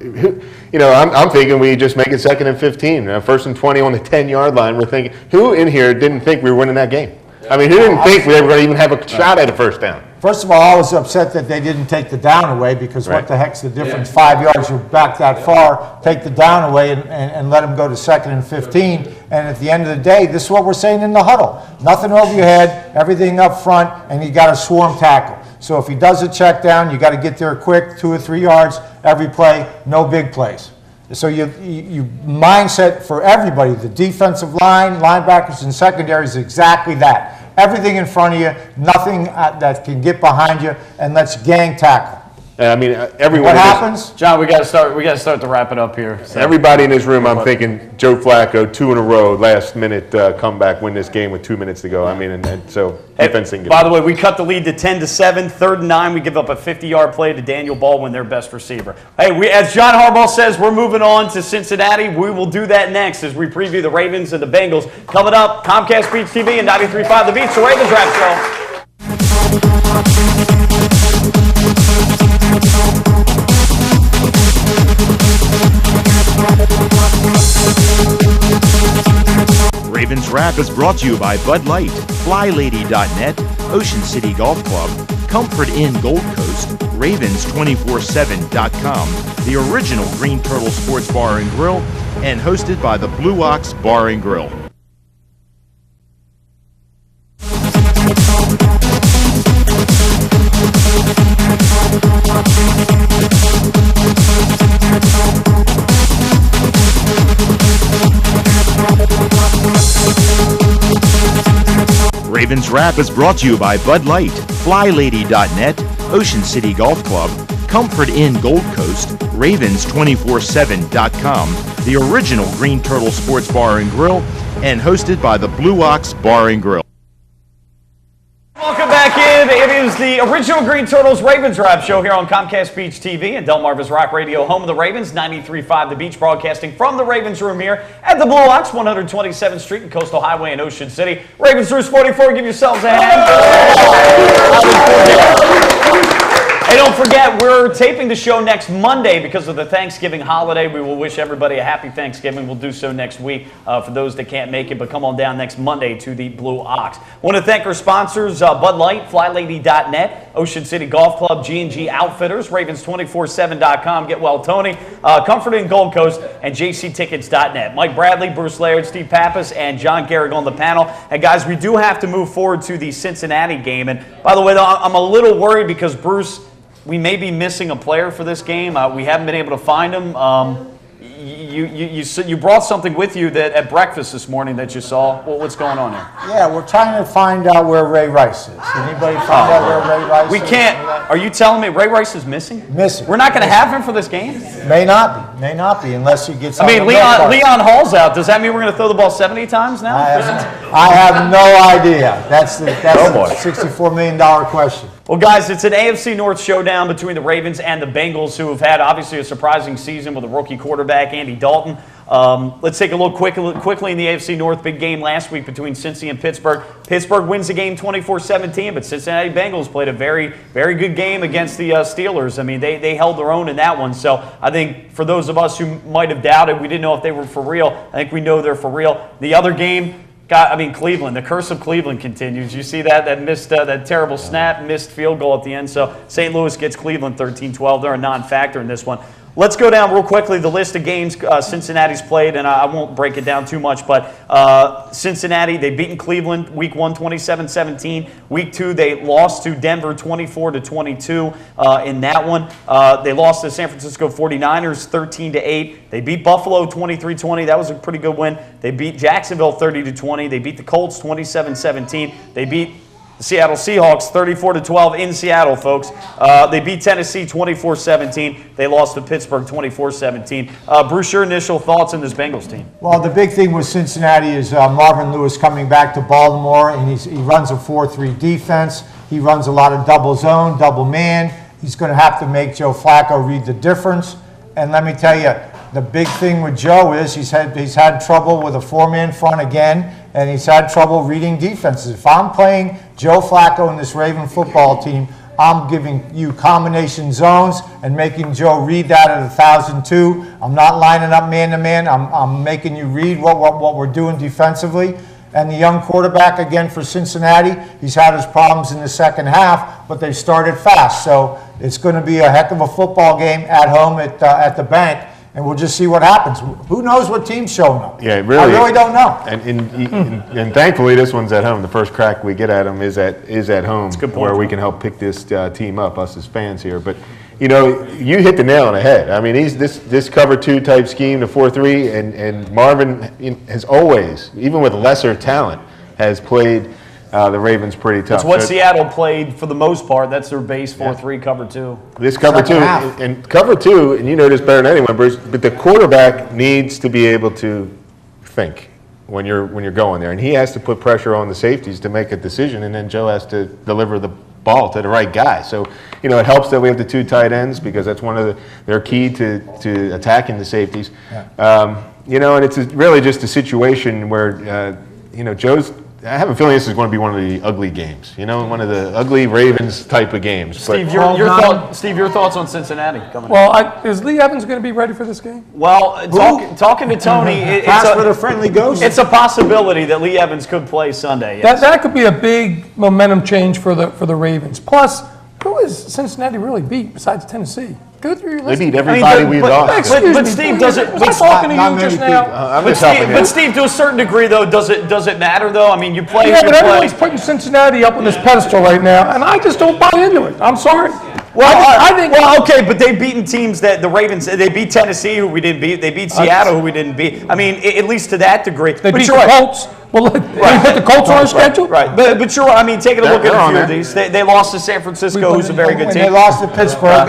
You know, I'm thinking we just make it 2nd and 15. 1st and 20 on the 10-yard line. We're thinking, who in here didn't think we were winning that game? I mean, who didn't think we were going to even have a shot at a first down? First of all, I was upset that they didn't take the down away, because what the heck's the difference? 5 yards, you're back that far, take the down away and let them go to 2nd and 15. And at the end of the day, this is what we're saying in the huddle. Nothing over your head, everything up front, and you got to swarm tackle. So if he does a check down, you got to get there quick, 2 or 3 yards every play, no big plays. So you mindset for everybody, the defensive line, linebackers, and secondary is exactly that. Everything in front of you, nothing that can get behind you, and let's gang tackle. I mean, everyone. What happens? John, we got to start to wrap it up here. So. Everybody in this room, I'm thinking Joe Flacco, 2 in a row, last minute comeback, win this game with 2 minutes to go. I mean, and so defense didn't get by the way, we cut the lead to 10-7, 3rd and 9. We give up a 50-yard play to Daniel Baldwin, their best receiver. Hey, as John Harbaugh says, we're moving on to Cincinnati. We will do that next as we preview the Ravens and the Bengals. Coming up, Comcast Beach TV and 93.5 The Beach, the Ravens Wrap Show. Ravens Wrap is brought to you by Bud Light, FlyLady.net, Ocean City Golf Club, Comfort Inn Gold Coast, Ravens247.com, the original Green Turtle Sports Bar and Grill, and hosted by the Blue Ox Bar and Grill. Ravens Wrap is brought to you by Bud Light, FlyLady.net, Ocean City Golf Club, Comfort Inn Gold Coast, Ravens247.com, the original Green Turtle Sports Bar and Grill, and hosted by the Blue Ox Bar and Grill. Welcome back in. It is the original Green Turtles Ravens Wrap show here on Comcast Beach TV and Delmarva's Rock Radio, home of the Ravens, 93.5 The Beach, broadcasting from the Ravens room here at the Blue Ox, 127th Street and Coastal Highway in Ocean City. Ravens Roost 44, give yourselves a hand. Hey, don't forget, we're taping the show next Monday because of the Thanksgiving holiday. We will wish everybody a happy Thanksgiving. We'll do so next week for those that can't make it, but come on down next Monday to the Blue Ox. Want to thank our sponsors, Bud Light, FlyLady.net, Ocean City Golf Club, G&G Outfitters, Ravens247.com, Get Well Tony, Comfort Inn Gold Coast, and JCTickets.net. Mike Bradley, Bruce Laird, Steve Pappas, and John Garrick on the panel. And guys, we do have to move forward to the Cincinnati game. And by the way, though, I'm a little worried because Bruce, we may be missing a player for this game. We haven't been able to find him. You brought something with you that at breakfast this morning that you saw. Well, what's going on here? Yeah, we're trying to find out where Ray Rice is. Anybody find out where Ray Rice is? We can't. Are you telling me Ray Rice is missing? Missing. We're not going to have him for this game? May not be, unless you get I something. mean, Leon Hall's out. Does that mean we're going to throw the ball 70 times now? I have no idea. That's the $64 million question. Well, guys, it's an AFC North showdown between the Ravens and the Bengals, who have had obviously a surprising season with a rookie quarterback, Andy Dalton. Let's take a look quickly in the AFC North. Big game last week between Cincy and Pittsburgh. Pittsburgh wins the game 24-17, but Cincinnati Bengals played a very, very good game against the Steelers. I mean, they held their own in that one. So I think for those of us who might have doubted, we didn't know if they were for real, I think we know they're for real. The other game, Cleveland, the curse of Cleveland continues. You see that missed, that terrible snap, missed field goal at the end. So St. Louis gets Cleveland 13-12. They're a non-factor in this one. Let's go down real quickly the list of games Cincinnati's played, and I won't break it down too much, but Cincinnati, they've beaten Cleveland week 1, 27-17. Week 2, they lost to Denver 24-22 in that one. They lost to San Francisco 49ers 13-8. They beat Buffalo 23-20. That was a pretty good win. They beat Jacksonville 30-20. They beat the Colts 27-17. They beat the Seattle Seahawks 34-12 in Seattle, folks. They beat Tennessee 24-17. They lost to Pittsburgh 24-17. Bruce, your initial thoughts on this Bengals team? Well, the big thing with Cincinnati is Marvin Lewis coming back to Baltimore, and he runs a 4-3 defense. He runs a lot of double zone, double man. He's going to have to make Joe Flacco read the difference. And let me tell you, the big thing with Joe is he's had trouble with a four-man front again, and he's had trouble reading defenses. If I'm playing Joe Flacco in this Raven football team, I'm giving you combination zones and making Joe read that at 1,002. I'm not lining up man-to-man. I'm making you read what we're doing defensively. And the young quarterback, again, for Cincinnati, he's had his problems in the second half, but they started fast. So it's going to be a heck of a football game at home at the bank. And we'll just see what happens. Who knows what team's showing up? Yeah, really. I really don't know. And thankfully, this one's at home. The first crack we get at them is at home, where we can help pick this team up, us as fans here. But you know, you hit the nail on the head. I mean, this cover 2 type scheme, the 4-3, and Marvin has always, even with lesser talent, has played the Ravens pretty tough. That's what Seattle played for the most part. That's their base 4-3 cover 2. This cover 2, and cover 2, and you know this better than anyone, Bruce, but the quarterback needs to be able to think when you're going there, and he has to put pressure on the safeties to make a decision, and then Joe has to deliver the ball to the right guy. So, you know, it helps that we have the 2 tight ends because that's one of their key to attacking the safeties. Yeah. You know, and it's really just a situation where you know, I have a feeling this is going to be one of the ugly games. You know, one of the ugly Ravens type of games. Steve, your thoughts on Cincinnati coming up? Is Lee Evans going to be ready for this game? Well, talking to Tony, it's a possibility that Lee Evans could play Sunday. Yes. That could be a big momentum change for the Ravens. Plus, who does Cincinnati really beat besides Tennessee? Go through your list. They beat everybody we lost. But Steve, does it? Was I talking to you just now? But Steve, to a certain degree, though, does it matter though? I mean, you play. Yeah, you but play. everyone's putting Cincinnati up on this pedestal right now, and I just don't buy into it. I'm sorry. Well, I think. Well, okay, but they've beaten teams that the Ravens. They beat Tennessee, who we didn't beat. They beat Seattle, who we didn't beat. I mean, at least to that degree. They but beat you're the right. Colts. Well, they put the Colts on our schedule. Right, but you're. I mean, taking a look at a few of these. They lost to San Francisco, who's a very good When team. they lost to Pittsburgh,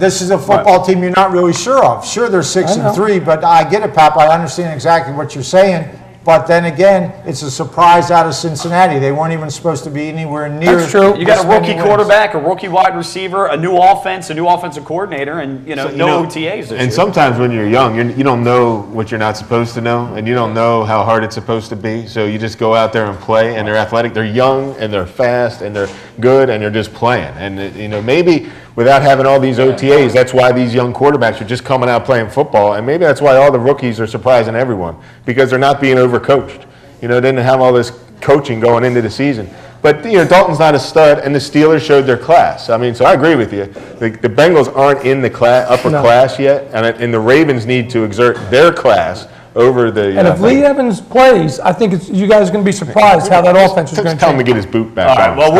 this is a football team you're not really sure of. Sure, they're 6-3, but I get it, Pap. I understand exactly what you're saying. But then again, it's a surprise out of Cincinnati. They weren't even supposed to be anywhere near. That's true. You got a rookie quarterback, a rookie wide receiver, a new offense, a new offensive coordinator, and no OTAs this year. And sometimes when you're young, you don't know what you're not supposed to know, and you don't know how hard it's supposed to be. So you just go out there and play, and they're athletic. They're young, and they're fast, and they're good, and they're just playing. And maybe without having all these OTAs, that's why these young quarterbacks are just coming out playing football, and maybe that's why all the rookies are surprising everyone, because they're not being overcoached. They didn't have all this coaching going into the season. But Dalton's not a stud, and the Steelers showed their class. I mean, so I agree with you. The Bengals aren't in the upper class yet, and the Ravens need to exert their class over the. And if Lee Evans plays, I think you guys are going to be surprised how that offense is going to tell him to get his boot back. All right. Well,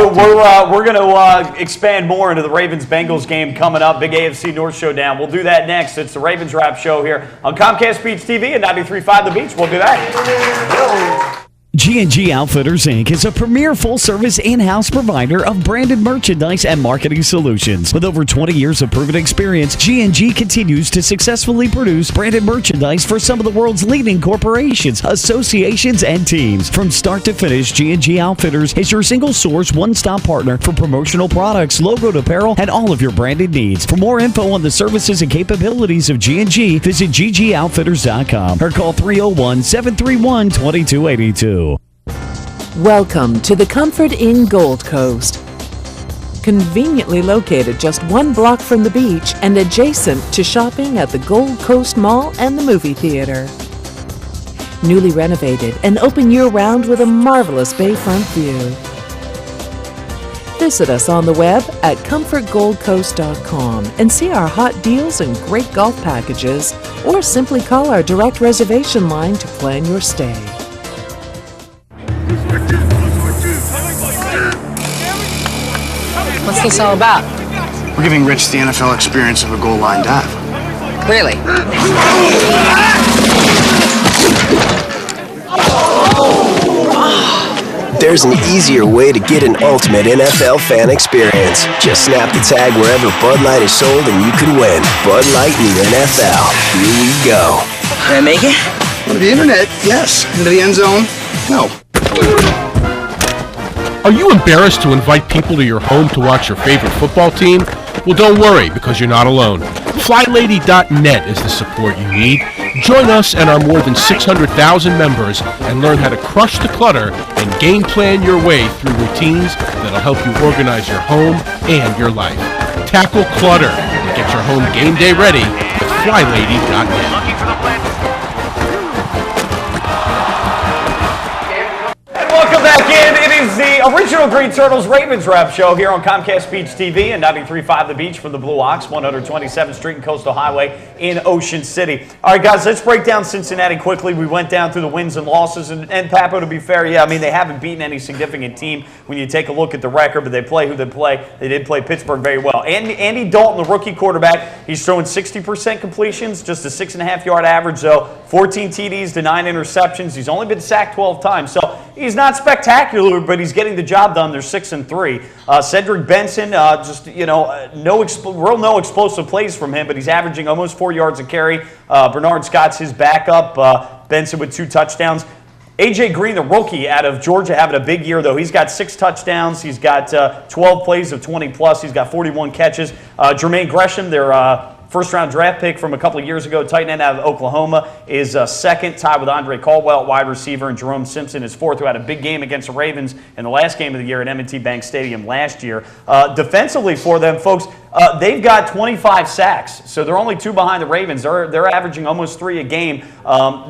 we're going to expand more into the Ravens-Bengals game coming up. Big AFC North showdown. We'll do that next. It's the Ravens Wrap Show here on Comcast Beach TV and 93.5 The Beach. We'll be back. G&G Outfitters, Inc. is a premier full-service in-house provider of branded merchandise and marketing solutions. With over 20 years of proven experience, G&G continues to successfully produce branded merchandise for some of the world's leading corporations, associations, and teams. From start to finish, G&G Outfitters is your single-source, one-stop partner for promotional products, logoed apparel, and all of your branded needs. For more info on the services and capabilities of G&G, visit ggoutfitters.com or call 301-731-2282. Welcome to the Comfort Inn Gold Coast. Conveniently located just 1 block from the beach and adjacent to shopping at the Gold Coast Mall and the movie theater. Newly renovated and open year-round with a marvelous bayfront view. Visit us on the web at comfortgoldcoast.com and see our hot deals and great golf packages, or simply call our direct reservation line to plan your stay. What's this all about? We're giving Rich the NFL experience of a goal line dive. Clearly. There's an easier way to get an ultimate NFL fan experience. Just snap the tag wherever Bud Light is sold and you can win. Bud Light in the NFL. Here we go. Can I make it? On the internet, yes. Into the end zone, no. Are you embarrassed to invite people to your home to watch your favorite football team? Well, don't worry, because you're not alone. FlyLady.net is the support you need. Join us and our more than 600,000 members and learn how to crush the clutter and game plan your way through routines that'll help you organize your home and your life. Tackle clutter and get your home game day ready with FlyLady.net. Welcome back in. It is the original Green Turtles Ravens Wrap Show here on Comcast Beach TV and 93.5 The Beach from the Blue Ox, 127th Street and Coastal Highway in Ocean City. All right, guys, let's break down Cincinnati quickly. We went down through the wins and losses, and Papo, to be fair, yeah, I mean, they haven't beaten any significant team when you take a look at the record, but they play who they play. They did play Pittsburgh very well. Andy Dalton, the rookie quarterback, he's throwing 60% completions, just a 6.5-yard average, though. 14 TDs to 9 interceptions. He's only been sacked 12 times, so he's not spectacular, but he's getting the job done. They're 6-3. Cedric Benson, no explosive plays from him, but he's averaging almost 4 yards a carry. Bernard Scott's his backup. Benson with 2 touchdowns. A.J. Green, the rookie out of Georgia, having a big year, though. He's got 6 touchdowns. He's got 12 plays of 20-plus. He's got 41 catches. Jermaine Gresham, their first-round draft pick from a couple of years ago, tight end out of Oklahoma, is second, tied with Andre Caldwell, wide receiver, and Jerome Simpson is fourth, who had a big game against the Ravens in the last game of the year at M&T Bank Stadium last year. Defensively for them, folks, they've got 25 sacks, so they're only 2 behind the Ravens. They're averaging almost 3 a game.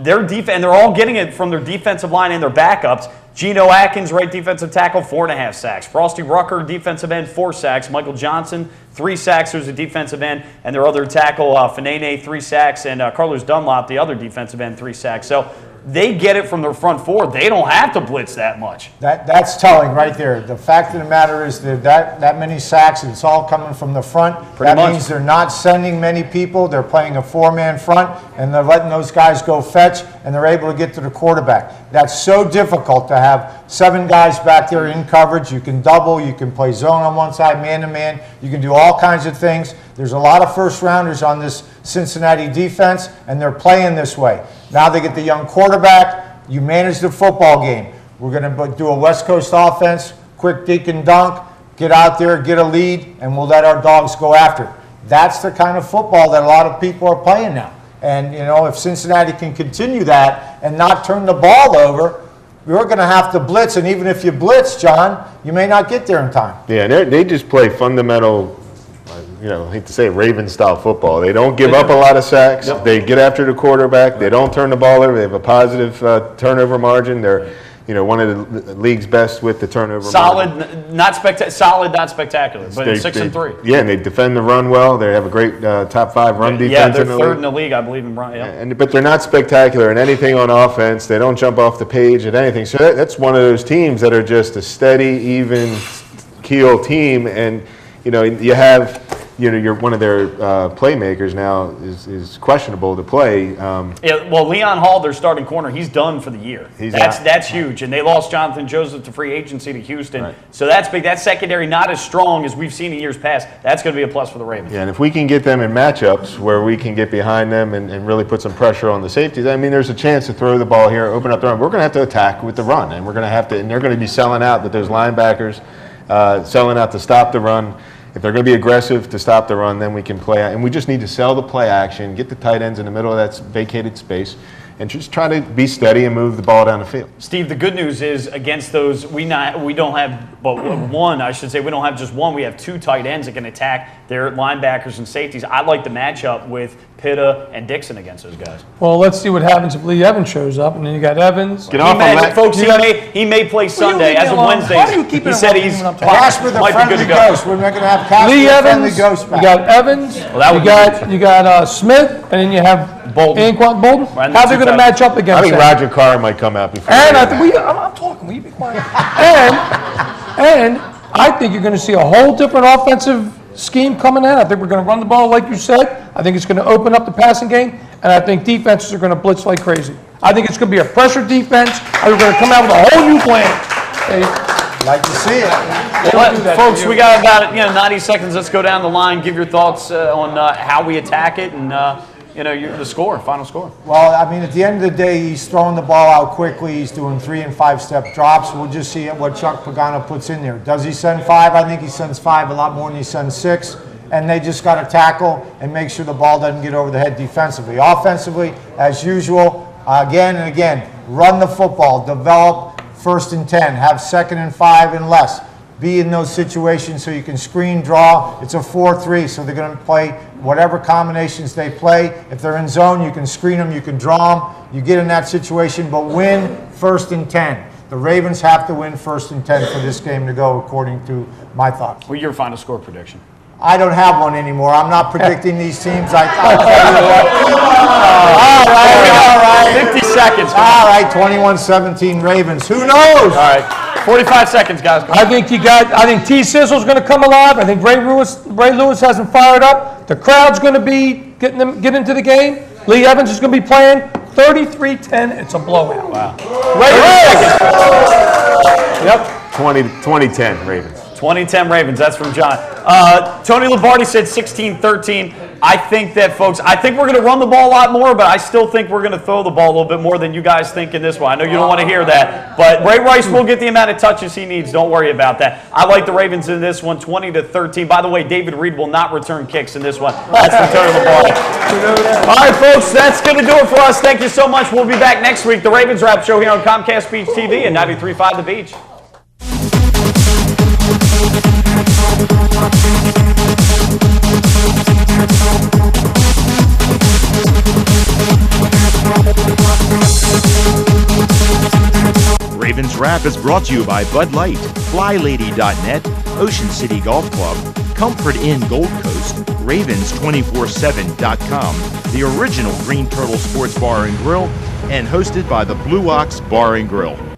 Their defense, and they're all getting it from their defensive line and their backups. Geno Atkins, right defensive tackle, 4.5 sacks. Frosty Rucker, defensive end, 4 sacks. Michael Johnson, 3 sacks, who's a defensive end. And their other tackle, Fanene, 3 sacks. And Carlos Dunlop, the other defensive end, 3 sacks. So they get it from their front four. They don't have to blitz that much. That's telling right there. The fact of the matter is that many sacks, and it's all coming from the front. Pretty much. That means they're not sending many people. They're playing a 4-man front, and they're letting those guys go fetch, and they're able to get to the quarterback. That's so difficult to have 7 guys back there in coverage. You can double. You can play zone on one side, man-to-man. You can do all kinds of things. There's a lot of first-rounders on this Cincinnati defense, and they're playing this way. Now they get the young quarterback. You manage the football game. We're going to do a West Coast offense, quick dink and dunk, get out there, get a lead, and we'll let our dogs go after it. That's the kind of football that a lot of people are playing now. And, you know, if Cincinnati can continue that and not turn the ball over, you're going to have to blitz. And even if you blitz, John, you may not get there in time. Yeah, they just play fundamental, I hate to say it, Raven-style football. They don't give up a lot of sacks. Yep. They get after the quarterback. They don't turn the ball over. They have a positive turnover margin. They're, one of the league's best with the turnover margin. Not spectacular, but 6-3. Yeah, and they defend the run well. They have a great top 5 run defense. Yeah, they're in the third league. in the league, I believe, in run. Yeah. But they're not spectacular in anything on offense. They don't jump off the page at anything. So that's one of those teams that are just a steady, even keel team. And you have. You're one of their playmakers now is questionable to play. Leon Hall, their starting corner, he's done for the year. That's huge. And they lost Jonathan Joseph to free agency to Houston. Right. So that's big. That secondary not as strong as we've seen in years past. That's going to be a plus for the Ravens. Yeah, and if we can get them in matchups where we can get behind them and really put some pressure on the safeties, I mean, there's a chance to throw the ball here, open up the run. We're going to have to attack with the run, and we're going to have to. And they're going to be selling out with those linebackers, selling out to stop the run. If they're going to be aggressive to stop the run, then we can play. And we just need to sell the play action, get the tight ends in the middle of that vacated space, and just try to be steady and move the ball down the field. Steve, the good news is against those, we don't have but one, I should say. We don't have just one. We have 2 tight ends that can attack their linebackers and safeties. I like the matchup with Pitta and Dixon against those guys. Well, let's see what happens if Lee Evans shows up, and then you got Evans. Folks, he may play Sunday as of Wednesday. He said he's Casper the friendly ghost. We're not going to have Casper Lee the Evans, friendly ghost back. You got Evans, you got Smith, and then you have Anquan Bolden. How's it going to match up against I think that? Roger Carr might come out before. And I'm talking. Will you be quiet? and I think you're going to see a whole different offensive scheme coming in. I think we're going to run the ball like you said. I think it's going to open up the passing game, and I think defenses are going to blitz like crazy. I think it's going to be a pressure defense. I think we're going to come out with a whole new plan. Like to see it. Folks, we got about 90 seconds. Let's go down the line. Give your thoughts on how we attack it and the score, final score. Well, I mean, at the end of the day, he's throwing the ball out quickly. He's doing 3- and 5-step drops. We'll just see what Chuck Pagano puts in there. Does he send 5? I think he sends 5 a lot more than he sends 6. And they just got to tackle and make sure the ball doesn't get over the head defensively. Offensively, as usual, again and again, run the football, develop 1st and 10, have 2nd and 5 and less. Be in those situations so you can screen, draw. It's a 4-3, so they're going to play whatever combinations they play. If they're in zone, you can screen them, you can draw them. You get in that situation, but win 1st and 10. The Ravens have to win 1st and 10 for this game to go, according to my thoughts. Well, your final score prediction? I don't have one anymore. I'm not predicting these teams. All right. 50 seconds. All right, 21-17 Ravens. Who knows? All right. 45 seconds, guys. I think T. Sizzle's going to come alive. I think Ray Lewis hasn't fired up. The crowd's going to be get into the game. Lee Evans is going to be playing 33-10. It's a blowout. Wow. Yep. 2010 Ravens. 2010 Ravens. That's from John. Tony Lombardi said 16-13. I think we're going to run the ball a lot more, but I still think we're going to throw the ball a little bit more than you guys think in this one. I know you don't want to hear that, but Ray Rice will get the amount of touches he needs. Don't worry about that. I like the Ravens in this one, 20-13. By the way, David Reed will not return kicks in this one. That's from Tony Lombardi. All right, folks, that's going to do it for us. Thank you so much. We'll be back next week. The Ravens Wrap Show here on Comcast Beach TV and 93.5 The Beach. Ravens Wrap is brought to you by Bud Light, FlyLady.net, Ocean City Golf Club, Comfort Inn Gold Coast, Ravens247.com, the original Green Turtle Sports Bar and Grill, and hosted by the Blue Ox Bar and Grill.